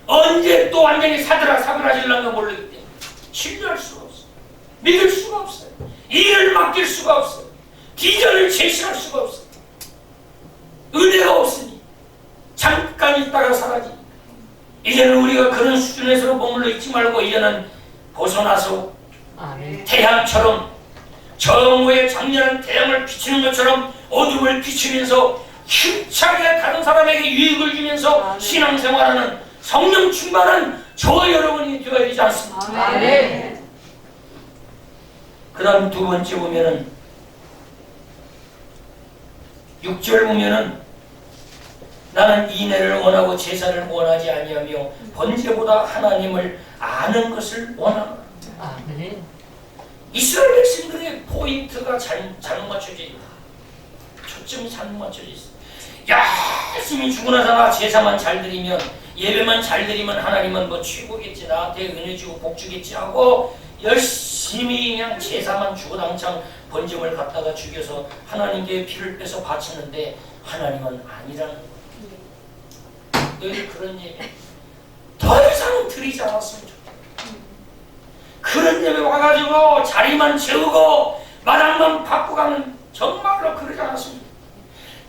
언제 또 완전히 사그라질란가 모르기 때문에 신뢰할 수가 없어요. 믿을 수가 없어요. 일을 맡길 수가 없어요. 비전을 제시할 수가 없어요. 은혜가 없으니 잠깐 있다가 사라지니까 이제는 우리가 그런 수준에서 머물러 있지 말고 이제는 벗어나서 아멘. 태양처럼 정오에 장렬한 태양을 비추는 것처럼 어둠을 비추면서 힘차게 다른 사람에게 유익을 주면서 신앙생활하는 성령 충만한 저와 여러분이 되어야 되지 않습니까? 아멘. 그 다음 두 번째 보면은 6절 보면은 나는 인애를 원하고 제사를 원하지 아니하며 번제보다 하나님을 아는 것을 원하노라. 아멘. 이스라엘 백성들의 포인트가 잘못 맞춰져 있다. 초점이 잘못 맞춰져 있어. 열심히 죽으나서나 제사만 잘 드리면, 예배만 잘 드리면 하나님은 뭐 최고겠지, 나한테 은혜 주고 복 주겠지 하고 열심히 그냥 제사만 주고당장 번제물 갖다가 죽여서 하나님께 피를 빼서 바치는데 하나님은 아니라는 거예요. 늘 그런 얘기. 더 이상 드리지 않았으면 좋겠다. 그런 예배 와가지고 자리만 채우고 마당만 받고 가면 정말로 그러지 않았으면 좋겠다.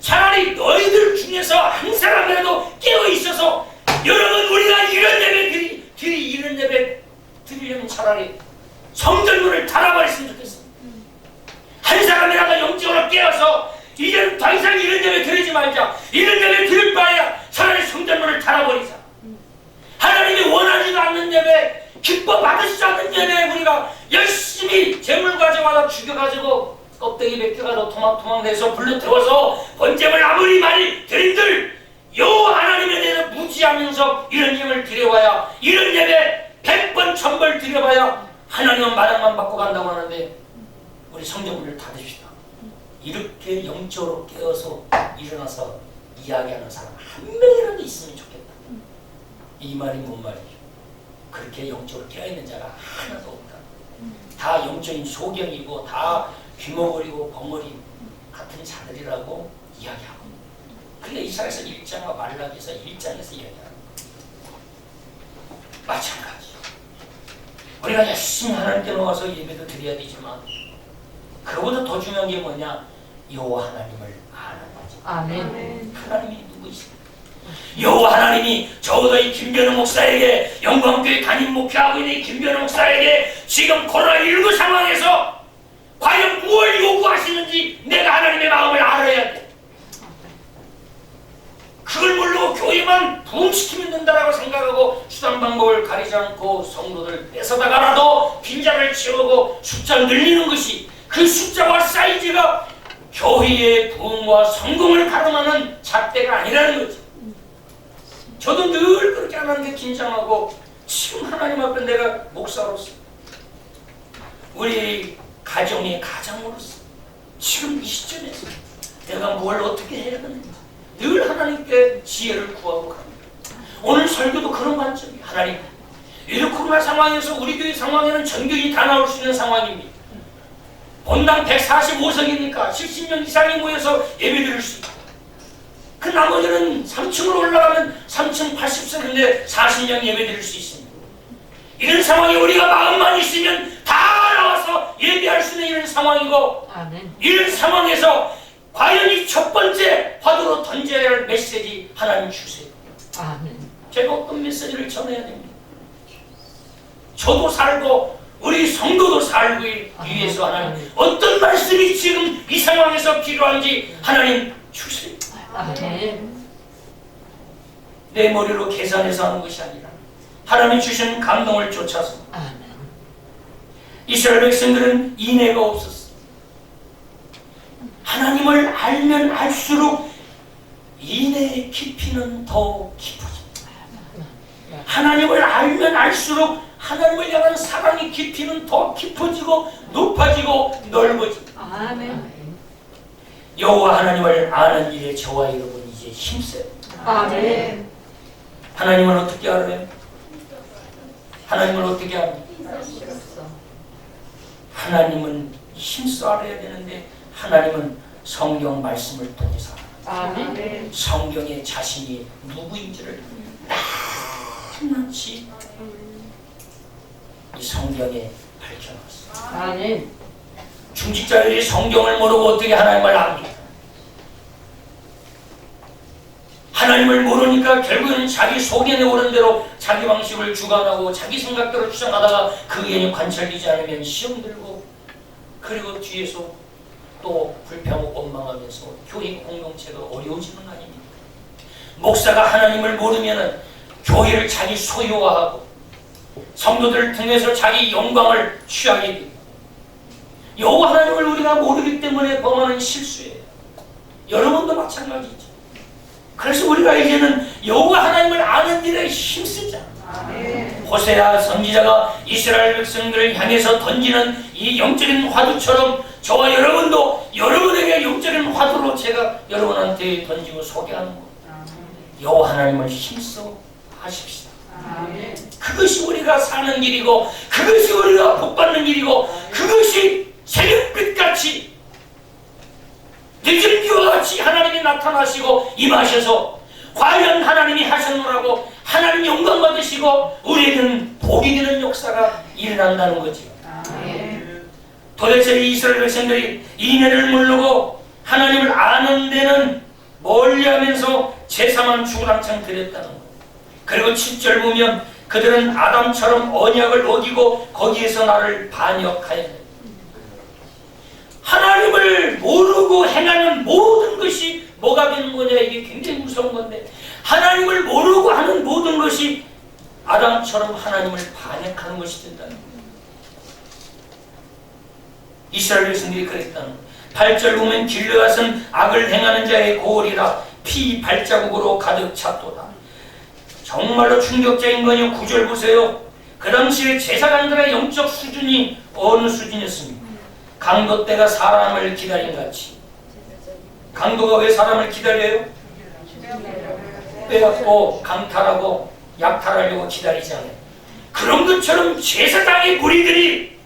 차라리 너희들 중에서 한 사람이라도 깨어있어서 여러분 우리가 이런 예배 이런 예배 드리려면 차라리 성전문을 닫아버렸으면 좋겠어. 한 사람이라도 영적으로 깨어서 이제는 더 이상 이런 예배 드리지 말자. 이런 예배 드릴 바에야 차라리 성전문을 닫아버리자. 하나님이 원하지도 않는 예배, 기뻐 받으시지 않는 예배 우리가 열심히 재물 가져와서 죽여가지고 껍데기 벗겨가지고 토막토막 내서 불러 태워서 번제물 아무리 많이 드린들 여호와 하나님에 대해서 무지하면서 이런 예배를 드려봐야, 이런 예배 100번 1000번 드려봐야 하나님은 마당만 받고 간다고 하는데 우리 성전문을 닫으십시다. 이렇게 영적으로 깨어서 일어나서 이야기하는 사람 한 명이라도 있으면 좋겠다. 이 말이 뭔 말이죠? 그렇게 영적으로 깨어있는 자가 하나도 없다. 다 영적인 소경이고 다 귀머거리고 벙어리 같은 자들이라고 이야기하고, 그게 이사야서 1장과 말라기서 1장에서 이야기합니다. 마찬가지. 우리가 열심히 하나님께 나와서 예배도 드려야 되지만 그보다 더 중요한 게 뭐냐? 여호와 하나님을 아는 거죠. 아멘. 하나님이 누구이십니까? 여호와 하나님이 적어도 이 김변호 목사에게, 영광교회 담임 목회하고 있는 이 김변호 목사에게 지금 코로나19 상황에서 과연 무엇을 요구하시는지 내가 하나님의 마음을 알아야 돼. 그걸 모르고 교회만 부흥시키면 된다라고 생각하고 수단 방법을 가리지 않고 성도들 뺏어다가라도 빈자를 채우고 숫자 늘리는 것이, 그 숫자와 사이즈가 교회의 부흥과 성공을 가름하는 잣대가 아니라는 거죠. 저도 늘 그렇게 하나님께 긴장하고, 지금 하나님 앞에 내가 목사로서, 우리 가정의 가장으로서 지금 이 시점에서 내가 뭘 어떻게 해야 되는지 늘 하나님께 지혜를 구하고 갑니다. 오늘 설교도 그런 관점이에요. 하나님, 이 코로나 상황에서 우리 교회 상황에는 전교인이 다 나올 수 있는 상황입니다. 본당 145석이니까 70명 이상이 모여서 예배드릴 수 있고, 그 나머지는 3층으로 올라가면 3층 80석인데 40명 예배드릴 수 있습니다. 이런 상황에 우리가 마음만 있으면 다 나와서 예배할 수 있는 이런 상황이고, 아멘. 이런 상황에서 과연 이 첫 번째 화두로 던져야 할 메시지 하나님 주세요. 아멘. 제가 어떤 메시지를 전해야 됩니다. 저도 살고 우리 성도도 살고 위해서 하나님 어떤 말씀이 지금 이 상황에서 필요한지 하나님 주세요. 아멘. 내 머리로 계산해서 하는 것이 아니라 하나님 주신 감동을 쫓아서. 아멘. 이스라엘 백성들은 인애가 없었어. 하나님을 알면 알수록 인애의 깊이는 더 깊어진다. 하나님을 알면 알수록 하나님을 향한 사랑의 깊이는 더 깊어지고 높아지고 넓어진다. 아멘. 여호와 하나님을 아는 일에 저와 여러분 이제 힘써요. 아멘. 하나님을 어떻게 알아요? 하나님을 어떻게 합니까? 하나님은 힘써 알아야 되는데 하나님은 성경 말씀을 통해서 아멘. 성경에 자신이 누구인지를 낱낱이 이 성경에 밝혀놨어요. 아멘. 중직자들이 성경을 모르고 어떻게 하나님을 압니까? 하나님을 모르니까 결국에는 자기 속에 오른 대로 자기 방식을 주관하고 자기 생각대로 주장하다가 그 의견이 관철되지 않으면 시험 들고, 그리고 뒤에서 또 불평하고 원망하면서 교회 공동체가 어려워지는 거 아닙니까? 목사가 하나님을 모르면 교회를 자기 소유화하고 성도들을 통해서 자기 영광을 취하게 됩니다. 여호와 하나님을 우리가 모르기 때문에 범하는 실수예요. 여러분도 마찬가지죠. 그래서 우리가 이제는 여호와 하나님을 아는 일에 힘쓰자. 호세아 선지자가 이스라엘 백성들을 향해서 던지는 이 영적인 화두처럼 저와 여러분도 여러분에게 영적인 화두로 제가 여러분한테 던지고 소개하는 것. 여호와 하나님을 힘써 하십시다. 그것이 우리가 사는 길이고, 그것이 우리가 복받는 길이고, 그것이 새벽빛같이 늦은 비와 같이 하나님이 나타나시고 임하셔서 과연 하나님이 하셨노라고 하나님 영광 받으시고 우리에게는 복이 되는 역사가 일어난다는 거지요. 도대체 이스라엘 백성들이 이내를 모르고 하나님을 아는 데는 멀리하면서 제사만 주구장창 드렸다는 것. 그리고 7절 보면 그들은 아담처럼 언약을 어기고 거기에서 나를 반역하였다. 하나님을 모르고 행하는 모든 것이 뭐가 되는 거냐, 이게 굉장히 무서운 건데, 하나님을 모르고 하는 모든 것이 아담처럼 하나님을 반역하는 것이 된다는 거예요. 이스라엘 백성들이 그랬다는 거예요. 8절 보면 길르앗은 악을 행하는 자의 고을이라 피 발자국으로 가득 찼도다. 정말로 충격적인 거요. 9절 보세요. 그 당시에 제사장들의 영적 수준이 어느 수준이었습니까? 강도 때가 사람을 기다린 같이. 강도가 왜 사람을 기다려요? 빼앗고 강탈하고 약탈하려고 기다리잖아요. 그런 것처럼 제사장의 무리들이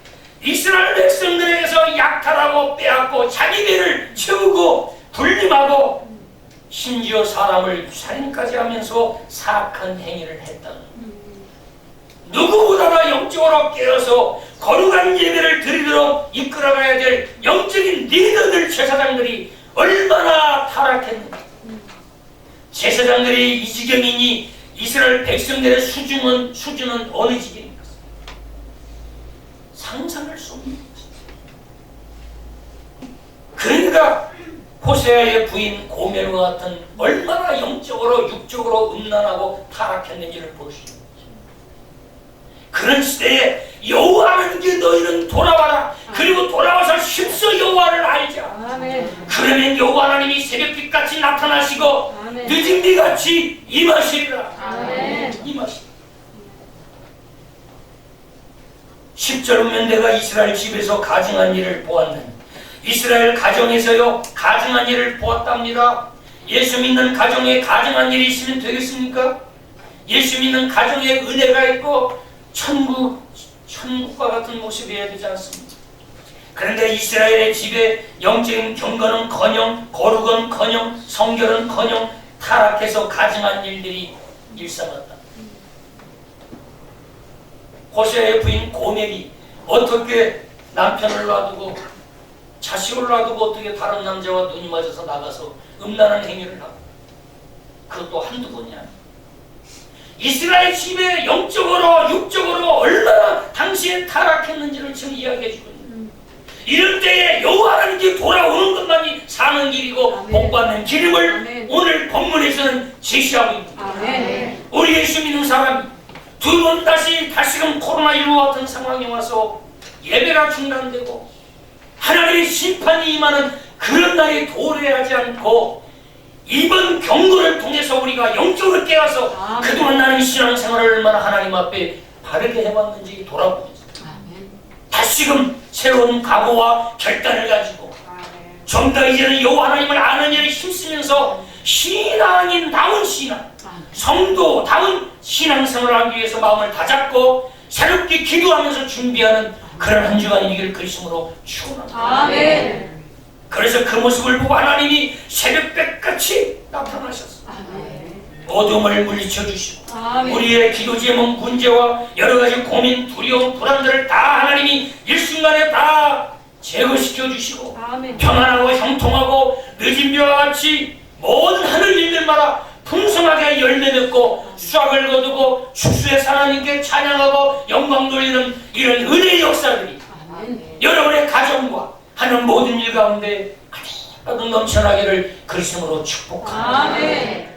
이스라엘 백성들에게서 약탈하고 빼앗고 자기 배를 채우고 불림하고 심지어 사람을 살인까지 하면서 사악한 행위를 했다는 거예요. 누구보다나 영적으로 깨어서 거룩한 예배를 드리도록 이끌어가야 될 영적인 리더들, 제사장들이 얼마나 타락했는가. 제사장들이 이 지경이니 이스라엘 백성들의 수준은 어느 지경인가. 상상할 수 없는 것이죠. 그러니까 호세아의 부인 고멜과 같은 얼마나 영적으로 육적으로 음란하고 타락했는지를 볼 수 있는 거죠. 그런 시대에 여호와는 게 너희는 돌아와라. 그리고 돌아와서 힘써 여호와를 알자. 아멘. 그러면 여호와 하나님이 새벽빛같이 나타나시고 아멘. 늦은 비같이 임하시리라. 아멘. 임하시리라. 10절 보면 내가 이스라엘 집에서 가증한 일을 보았느니, 이스라엘 가정에서요 가증한 일을 보았답니다. 예수 믿는 가정에 가증한 일이 있으면 되겠습니까? 예수 믿는 가정에 은혜가 있고 천국과 같은 모습이어야 되지 않습니까? 그런데 이스라엘의 집에 영적인 경건은커녕 거룩은커녕 성결은커녕 타락해서 가증한 일들이 일삼았다. 호세아의 부인 고멜이 어떻게 남편을 놔두고 자식을 놔두고 어떻게 다른 남자와 눈이 맞아서 나가서 음란한 행위를 하고, 그것도 한두 번이 아니야. 이스라엘 집에 영적으로 육적으로 얼마나 당시에 타락했는지를 지금 이야기해주고 있는. 이럴 때에 여호와 하나님께 돌아오는 것만이 사는 길이고 아멘. 복받는 길임을 아멘. 오늘 본문에서는 제시하고 있습니다. 아멘. 우리 예수 믿는 사람이 두 번 다시금 코로나19 같은 상황이 와서 예배가 중단되고 하나님의 심판이 임하는 그런 날이 도래하지 않고, 이번 경고를 통해서 우리가 영적으로 깨어서 아멘. 그동안 나는 신앙생활을 얼마나 하나님 앞에 바르게 해왔는지 돌아보겠습니다. 다시금 새로운 각오와 결단을 가지고 좀 더 이제는 여호와 하나님을 아는 일에 힘쓰면서 신앙인다운 신앙, 성도다운 신앙생활을 하기 위해서 마음을 다잡고 새롭게 기도하면서 준비하는 그런 한 주간이기를 그리스도로 축원합니다. 아멘. 그래서 그 모습을 보고 하나님이 새벽볕같이 나타나셨어. 아멘. 어둠을 물리쳐 주시고 아멘. 우리의 기도 제목 문제와 여러 가지 고민, 두려움, 불안들을 다 하나님이 일순간에 다 제거시켜 주시고 아멘. 평안하고 형통하고 늦은 비와 같이 모든 하늘 일들마다 풍성하게 열매 맺고 수확을 거두고 추수의 하나님께 찬양하고 영광 돌리는 이런 은혜의 역사들이 아멘. 여러분의 가정과 하는 모든 일 가운데 가득 넘쳐나기를 그리스도로 축복합니다. 아멘.